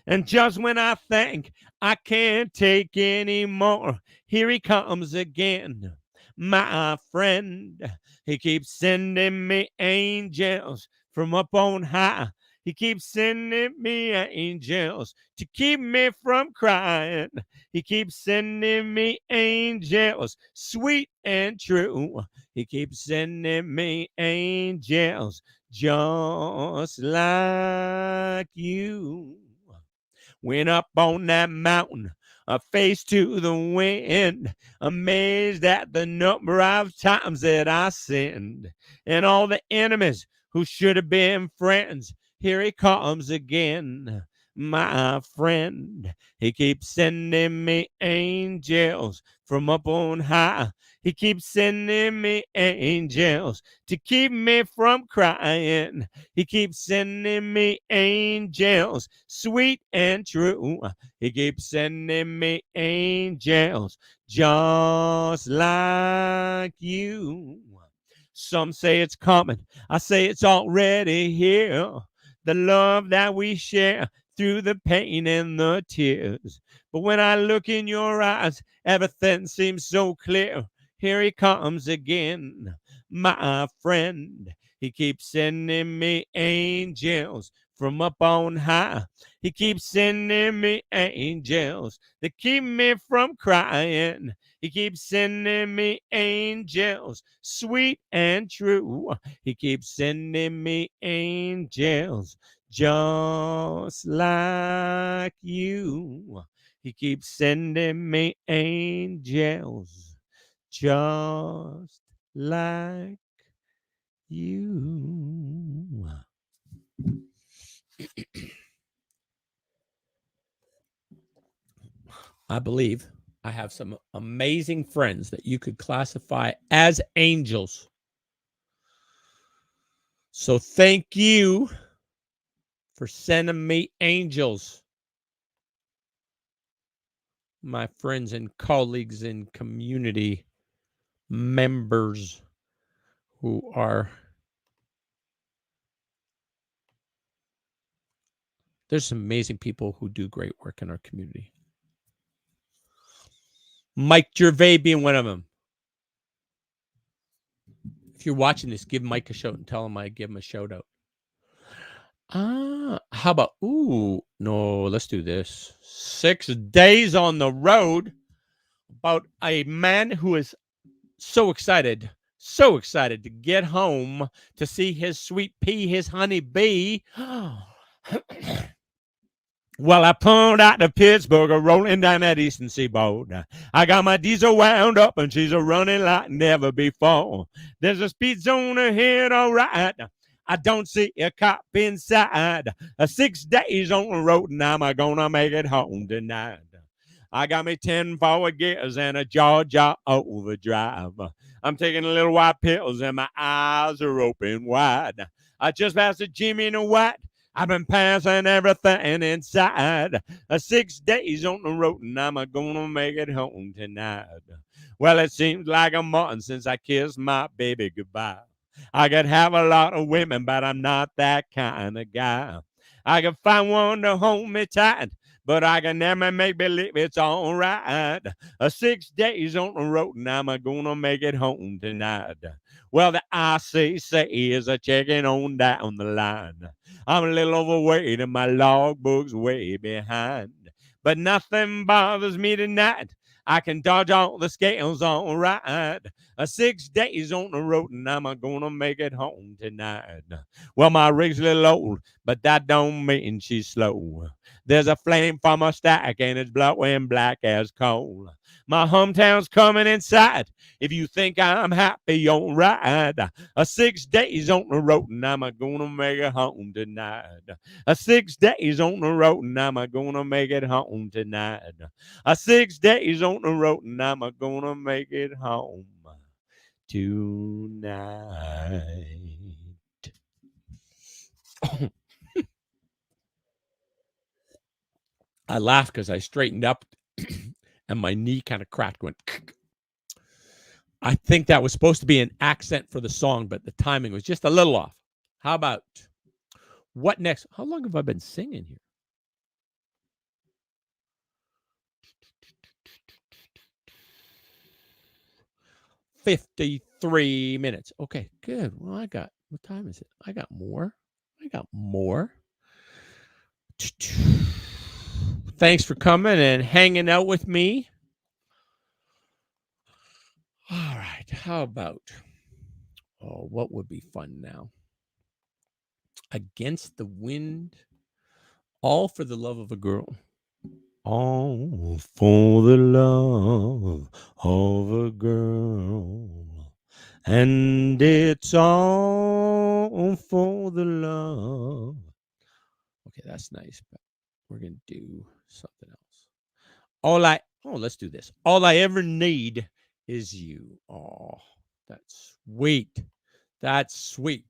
And just when I think I can't take any more, here he comes again, my friend. He keeps sending me angels from up on high. He keeps sending me angels to keep me from crying. He keeps sending me angels, sweet and true. He keeps sending me angels just like you. Went up on that mountain, a face to the wind, amazed at the number of times that I sinned. And all the enemies who should have been friends, here he comes again, My friend, he keeps sending me angels from up on high. He keeps sending me angels to keep me from crying. He keeps sending me angels, sweet and true. He keeps sending me angels just like you. Some say it's coming. I say it's already here. The love that we share through the pain and the tears. But when I look in your eyes, everything seems so clear. Here he comes again, my friend. He keeps sending me angels from up on high. He keeps sending me angels that keep me from crying. He keeps sending me angels, sweet and true. He keeps sending me angels just like you. He keeps sending me angels just like you. I believe I have some amazing friends that you could classify as angels. So thank you for sending me angels, my friends and colleagues and community members who are. There's some amazing people who do great work in our community. Mike Gervais being one of them. If you're watching this, give Mike a shout and tell him I give him a shout out. How about, no, let's do this. 6 days on the road about a man who is so excited to get home to see his sweet pea, his honey bee. Well, I pulled out to Pittsburgh, rolling down that eastern seaboard. I got my diesel wound up, and she's a running like never before. There's a speed zone ahead, all right. I don't see a cop inside. 6 days on the road, and I'm gonna make it home tonight. I got me 10 forward gears and a Georgia overdrive. I'm taking a little white pills, and my eyes are open wide. I just passed a Jimmy in a white. I've been passing everything inside. 6 days on the road, and I'm gonna make it home tonight. Well, it seems like a month since I kissed my baby goodbye. I could have a lot of women, but I'm not that kind of guy. I could find one to hold me tight, but I can never make believe it's all right. 6 days on the road, and I'm gonna make it home tonight. Well, the ICC is a checking on down the line. I'm a little overweight and my logbook's way behind. But nothing bothers me tonight. I can dodge all the scales all right. 6 days on the road, and I'm gonna make it home tonight. Well, my rig's a little old, but that don't mean she's slow. There's a flame from a stack, and it's blowing black as coal. My hometown's coming in sight. If you think I'm happy, all right. 6 days on the road, and I'm gonna make it home tonight. 6 days on the road, and I'm gonna make it home tonight. 6 days on the road, and I'm gonna make it home tonight. I laughed because I straightened up and my knee kind of cracked. Went. I think that was supposed to be an accent for the song, but the timing was just a little off. How about what next? How long have I been singing here? 53 minutes. Okay, good. Well, what time is it? I got more. Thanks for coming and hanging out with me. All right. How about, what would be fun now? Against the Wind, All for the Love of a Girl. All for the love of a girl. And it's all for the love. Okay, that's nice. We're going to do something else. Let's do this. All I ever need is you. Oh, that's sweet. That's sweet.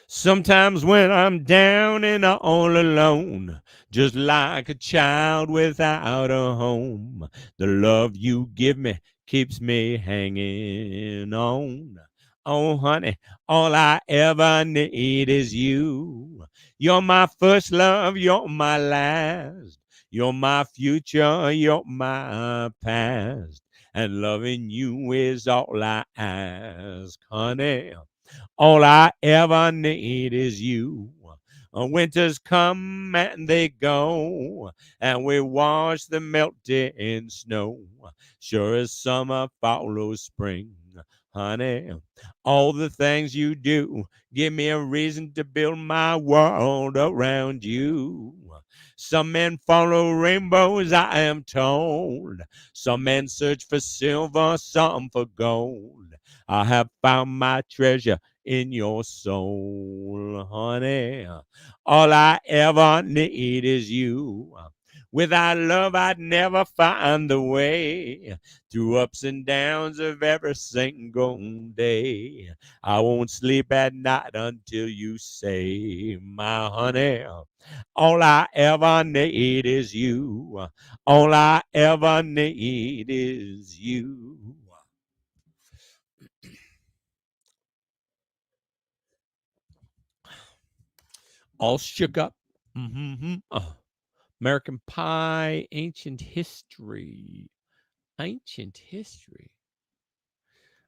Sometimes when I'm down and all alone, just like a child without a home, the love you give me keeps me hanging on. Oh, honey, all I ever need is you. You're my first love, you're my last. You're my future, you're my past. And loving you is all I ask, honey. All I ever need is you. Winters come and they go, and we wash the melting snow. Sure as summer follows spring, honey. All the things you do give me a reason to build my world around you. Some men follow rainbows, I am told. Some men search for silver, some for gold. I have found my treasure in your soul, honey. All I ever need is you. Without love, I'd never find the way through ups and downs of every single day. I won't sleep at night until you say, my honey, all I ever need is you. All I ever need is you. All shook up. Mm-hmm. American Pie, Ancient History. Ancient History.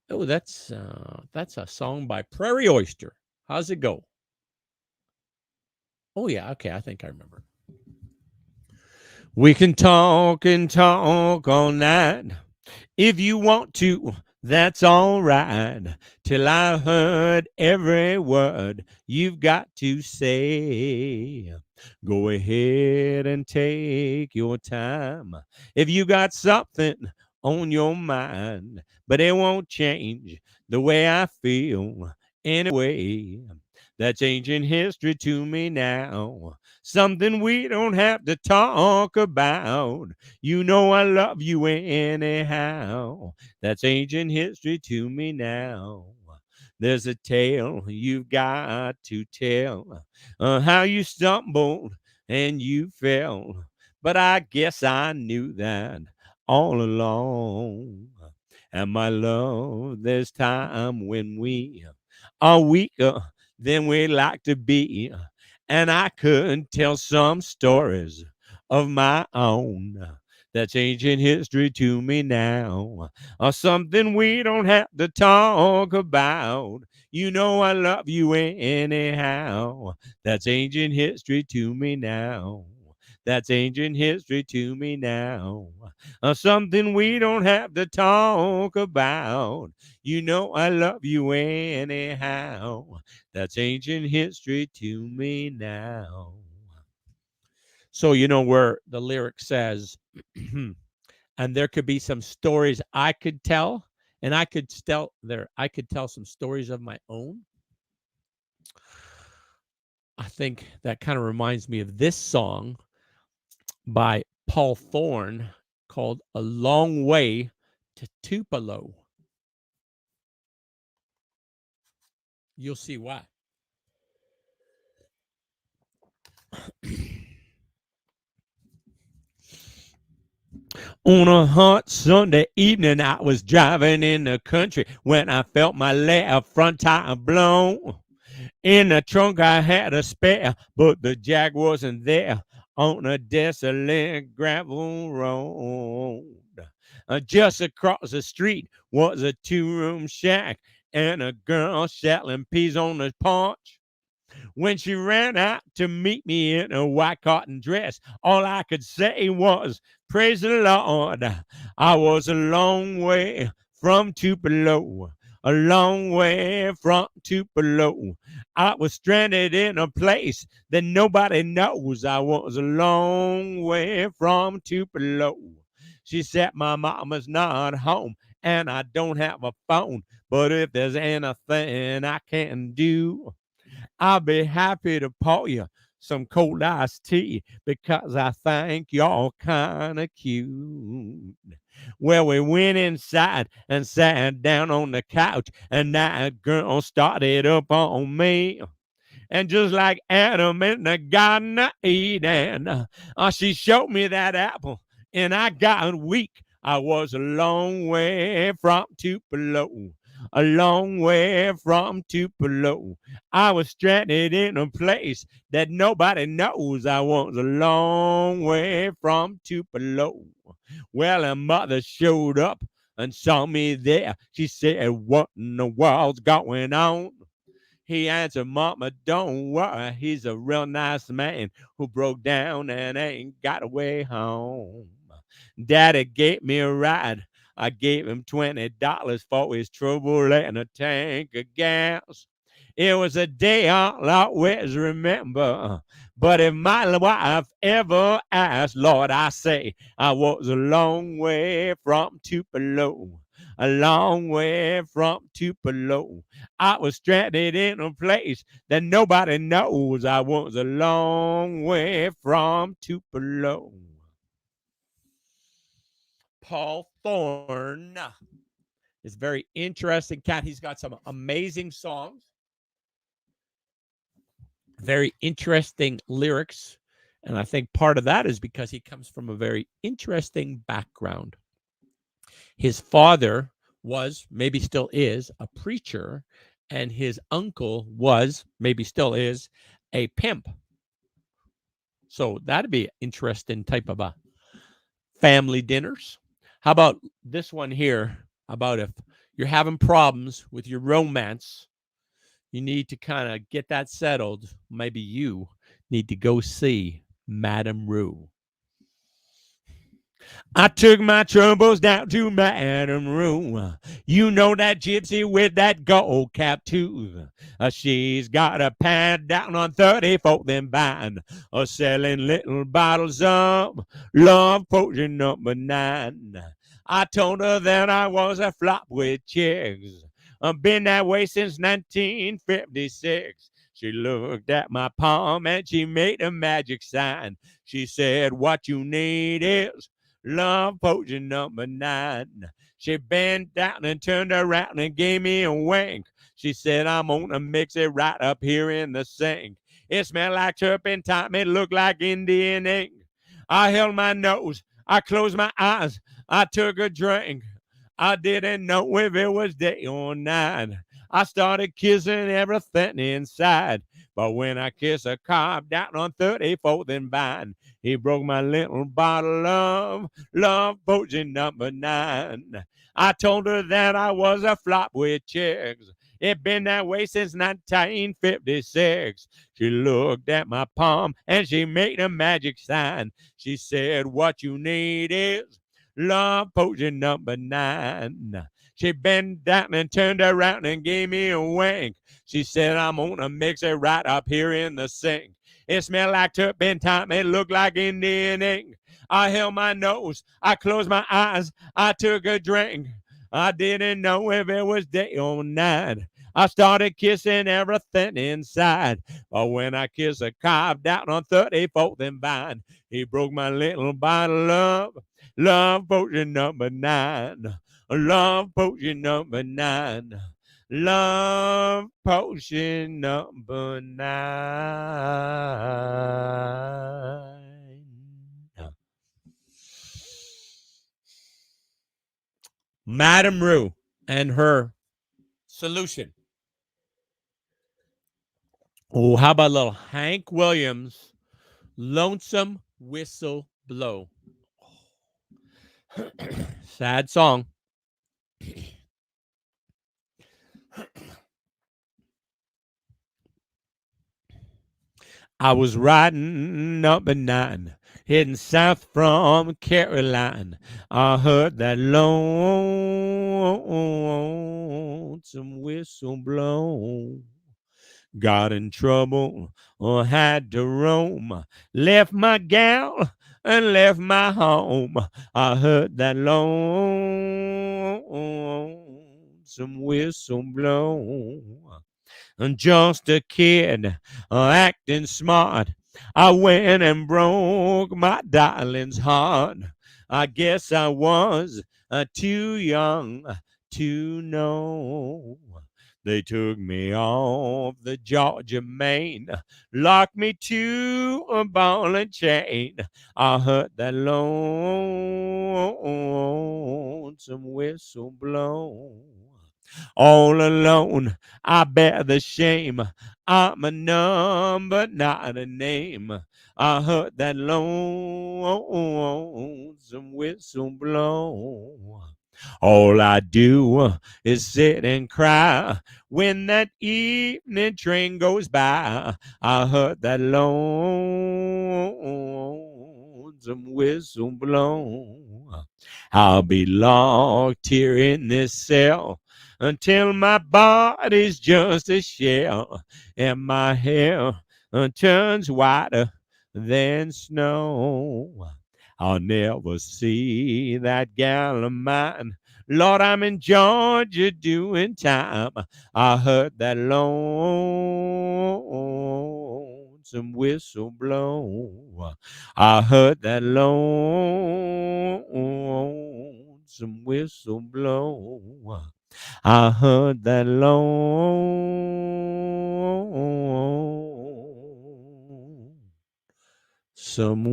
Oh, that's a song by Prairie Oyster. How's it go? Oh yeah, okay, I think I remember. We can talk and talk all night. If you want to, that's all right. Till I heard every word you've got to say. Go ahead and take your time. If you got something on your mind, but it won't change the way I feel anyway. That's ancient history to me now. Something we don't have to talk about. You know I love you anyhow. That's ancient history to me now. There's a tale you've got to tell, how you stumbled and you fell. But I guess I knew that all along. And my love, there's time when we are weaker than we like to be. And I could tell some stories of my own. That's ancient history to me now, or something we don't have to talk about. You know I love you anyhow. That's ancient history to me now. That's ancient history to me now. Something we don't have to talk about. You know I love you anyhow. That's ancient history to me now. So you know where the lyric says, and there could be some stories I could tell, and I could tell some stories of my own. I think that kind of reminds me of this song by Paul Thorne called A Long Way to Tupelo. You'll see why. On a hot Sunday evening, I was driving in the country when I felt my left front tire blown. In the trunk, I had a spare, but the jack wasn't there on a desolate gravel road. Just across the street was a two-room shack and a girl shelling peas on the porch. When she ran out to meet me in a white cotton dress, all I could say was, praise the Lord. I was a long way from Tupelo, a long way from Tupelo. I was stranded in a place that nobody knows. I was a long way from Tupelo. She said, my mama's not home and I don't have a phone, but if there's anything I can do, I'll be happy to call you some cold iced tea because I think you're kind of cute. Well, we went inside and sat down on the couch, and that girl started up on me. And just like Adam in the Garden of Eden, she showed me that apple, and I got weak. I was a long way from Tupelo, a long way from Tupelo. I was stranded in a place that nobody knows. I was a long way from Tupelo. Well, her mother showed up and saw me there. She said, "What in the world's going on?" He answered, "Mama, don't worry. He's a real nice man who broke down and ain't got a way home." Daddy gave me a ride. I gave him $20 for his trouble and a tank of gas. It was a day I'll always remember. But if my wife ever asked, Lord, I say I was a long way from Tupelo, a long way from Tupelo. I was stranded in a place that nobody knows. I was a long way from Tupelo. Paul Thorne is a very interesting cat. He's got some amazing songs, very interesting lyrics. And I think part of that is because he comes from a very interesting background. His father was, maybe still is, a preacher, and his uncle was, maybe still is, a pimp. So that'd be an interesting type of a family dinners. How about this one here? About if you're having problems with your romance, you need to kind of get that settled. Maybe you need to go see Madame Rue. I took my troubles down to Madame Rue. You know that gypsy with that gold cap too. She's got a pad down on 34th and Vine, selling little bottles of love potion #9. I told her that I was a flop with chicks. I've been that way since 1956. She looked at my palm and she made a magic sign. She said, "What you need is love potion #9. She bent down and turned around and gave me a wink. She said, "I'm gonna mix it right up here in the sink." It smelled like turpentine. It looked like Indian ink. I held my nose. I closed my eyes. I took a drink. I didn't know if it was day or night. I started kissing everything inside. But when I kissed a cop down on 34th and Vine, he broke my little bottle of love potion #9. I told her that I was a flop with chicks. It been that way since 1956. She looked at my palm and she made a magic sign. She said, "What you need is love potion #9. She bent down and turned around and gave me a wink. She said, "I'm gonna mix it right up here in the sink." It smelled like turpentine. It looked like Indian ink. I held my nose. I closed my eyes. I took a drink. I didn't know if it was day or night. I started kissing everything inside. But when I kissed a cop down on 34th and Vine, he broke my little bottle of love potion #9. Love potion #9. Love potion #9. Madame Rue and her solution. Oh, how about a little Hank Williams, Lonesome Whistle Blow? Sad song. I was riding #9, heading south from Caroline. I heard that lonesome whistle blow. Got in trouble or had to roam. Left my gal and left my home. I heard that lonesome whistle blow. I'm just a kid acting smart. I went and broke my darling's heart. I guess I was too young to know. They took me off the Georgia main, locked me to a ball and chain. I heard that lonesome whistle blow. All alone, I bear the shame. I'm a number, not a name. I heard that lonesome whistle blow. All I do is sit and cry when that evening train goes by. I heard that lonesome whistle blow. I'll be locked here in this cell until my body's just a shell and my hair turns whiter than snow. I'll never see that gal of mine. Lord, I'm in Georgia doing time. I heard that lonesome whistle blow. I heard that lonesome whistle blow. I heard that lonesome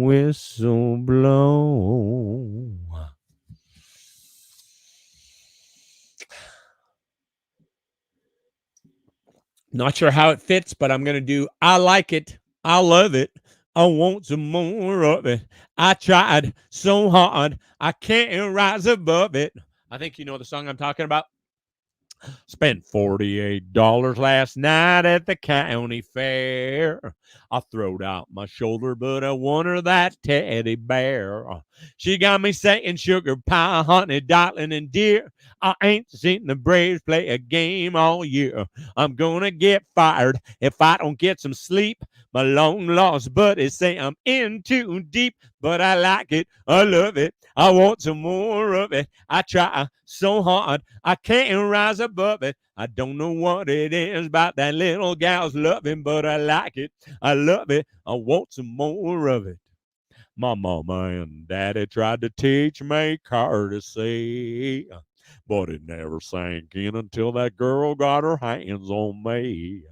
whistle blow. Not sure how it fits, but I'm going to do I like it. I love it. I want some more of it. I tried so hard. I can't rise above it. I think you know the song I'm talking about. Spent $48 last night at the county fair. I throwed out my shoulder, but I won her that teddy bear. She got me saying sugar pie, honey, darling, and dear. I ain't seen the Braves play a game all year. I'm gonna get fired if I don't get some sleep. My long lost buddies say I'm in too deep, but I like it. I love it. I want some more of it. I try so hard. I can't rise above it. I don't know what it is about that little gal's loving, but I like it. I love it. I want some more of it. My mama and daddy tried to teach me courtesy, but it never sank in until that girl got her hands on me.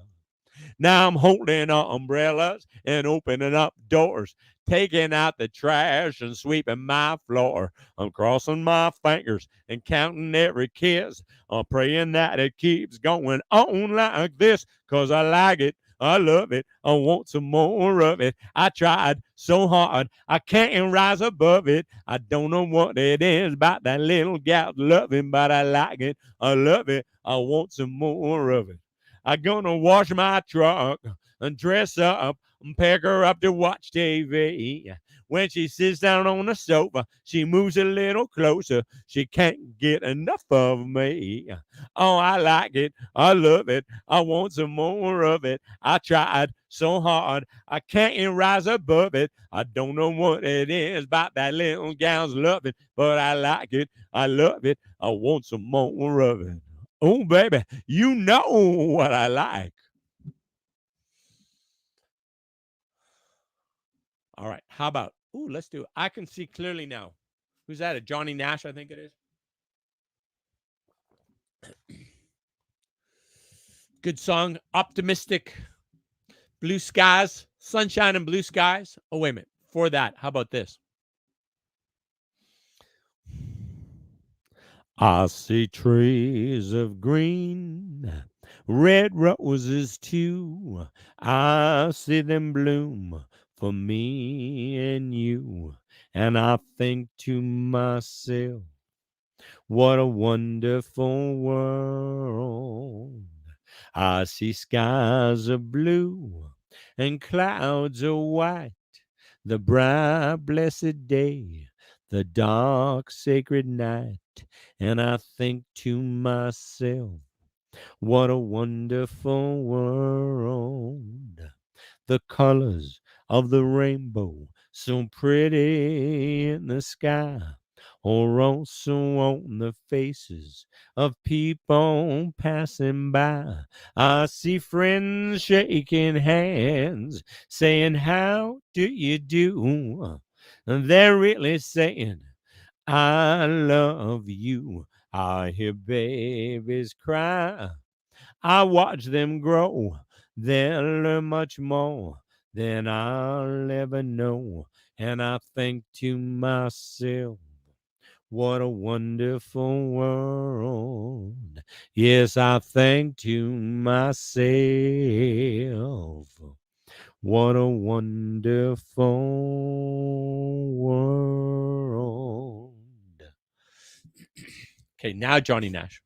Now I'm holding umbrellas and opening up doors, taking out the trash and sweeping my floor. I'm crossing my fingers and counting every kiss. I'm praying that it keeps going on like this, 'cause I like it. I love it. I want some more of it. I tried so hard. I can't rise above it. I don't know what it is about that little gal's loving, but I like it. I love it. I want some more of it. I'm gonna wash my truck and dress up and pick her up to watch TV. When she sits down on the sofa, she moves a little closer. She can't get enough of me. Oh, I like it. I love it. I want some more of it. I tried so hard. I can't rise above it. I don't know what it is about that little gal's loving, but I like it. I love it. I want some more of it. Oh, baby, you know what I like. All right. How about, let's do I Can See Clearly Now. Who's that? A Johnny Nash, I think it is. Good song. Optimistic. Blue skies. Sunshine and blue skies. Oh, wait a minute. For that, how about this? I see trees of green, red roses too. I see them bloom for me and you. And I think to myself, what a wonderful world. I see skies of blue and clouds of white, the bright, blessed day, the dark, sacred night. And I think to myself, what a wonderful world. The colors of the rainbow, so pretty in the sky. or also on the faces of people passing by. I see friends shaking hands, saying, "How do you do?" And they're really saying, "I love you." I hear babies cry. I watch them grow. They'll learn much more than I'll ever know. And I think to myself, what a wonderful world. Yes, I think to myself, what a wonderful world. Okay, now Johnny Nash.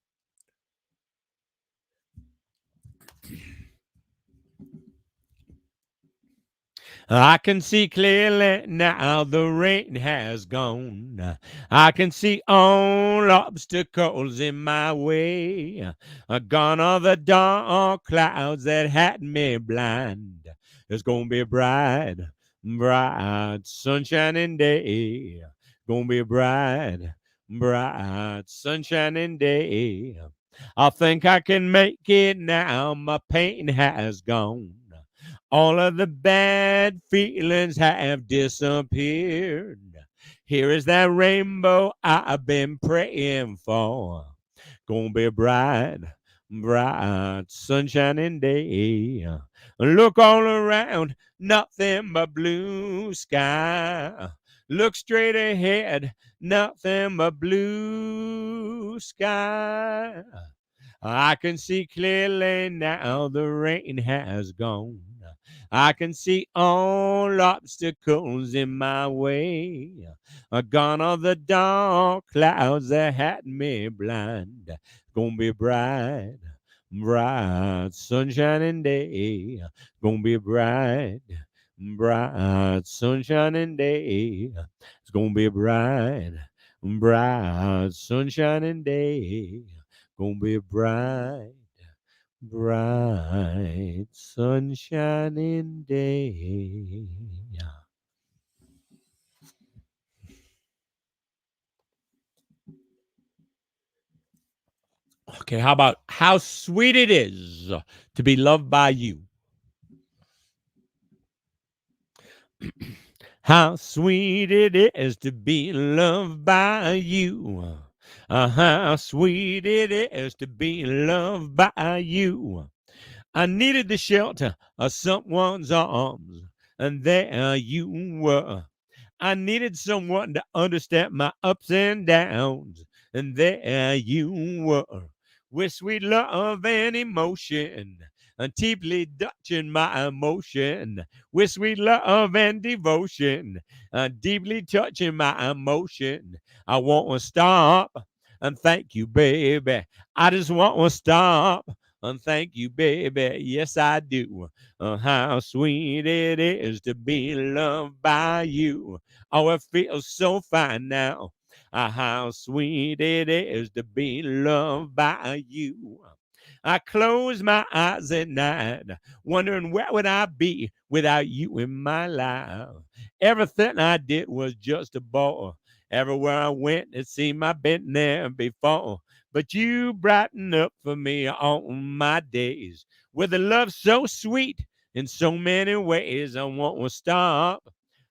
I can see clearly now the rain has gone. I can see all obstacles in my way. Gone are the dark clouds that had me blind. It's gonna be a bright, bright, sunshining day. Gonna be a bright, bright, sunshining day. I think I can make it now. My pain has gone. All of the bad feelings have disappeared. Here is that rainbow I've been praying for. Gonna be a bright, bright, sunshining day. Look all around, nothing but blue sky. Look straight ahead, nothing but blue sky. I can see clearly now the rain has gone. I can see all obstacles in my way. Gone are the dark clouds that had me blind. Gonna be bright, bright, sunshining day. Gonna be bright, bright, sunshining day. It's gonna be bright, bright, sunshining day. Gonna be bright, bright, sunshining day. Okay, how about how sweet it is to be loved by you? How sweet it is to be loved by you. How sweet it is to be loved by you. I needed the shelter of someone's arms, and there you were. I needed someone to understand my ups and downs, and there you were. With sweet love and emotion, and deeply touching my emotion. With sweet love and devotion, deeply touching my emotion. I won't stop and thank you, baby. I just won't stop and thank you, baby. Yes, I do. How sweet it is to be loved by you. Oh, it feels so fine now. How sweet it is to be loved by you. I close my eyes at night, wondering where would I be without you in my life. Everything I did was just a bore. Everywhere I went, it seemed I'd been there before. But you brighten up for me on my days with a love so sweet in so many ways. I won't stop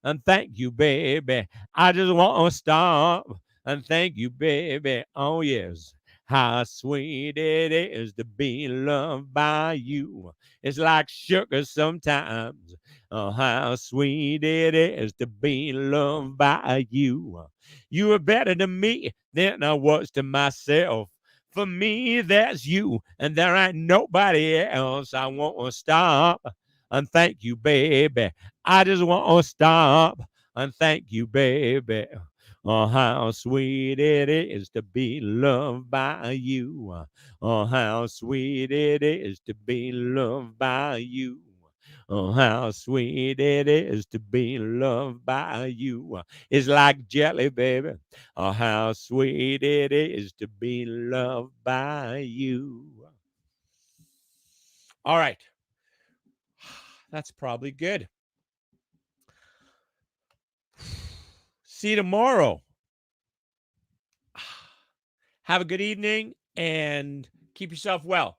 and thank you, baby. I just won't stop and thank you, baby. Oh, yes. How sweet it is to be loved by you. It's like sugar sometimes. Oh, how sweet it is to be loved by you. You are better to me than I was to myself. For me, there's you, and there ain't nobody else. I won't stop and thank you, baby. I just won't stop and thank you, baby. Oh, how sweet it is to be loved by you. Oh, how sweet it is to be loved by you. Oh, how sweet it is to be loved by you. It's like jelly, baby. Oh, how sweet it is to be loved by you. All right. That's probably good. See you tomorrow. Have a good evening and keep yourself well.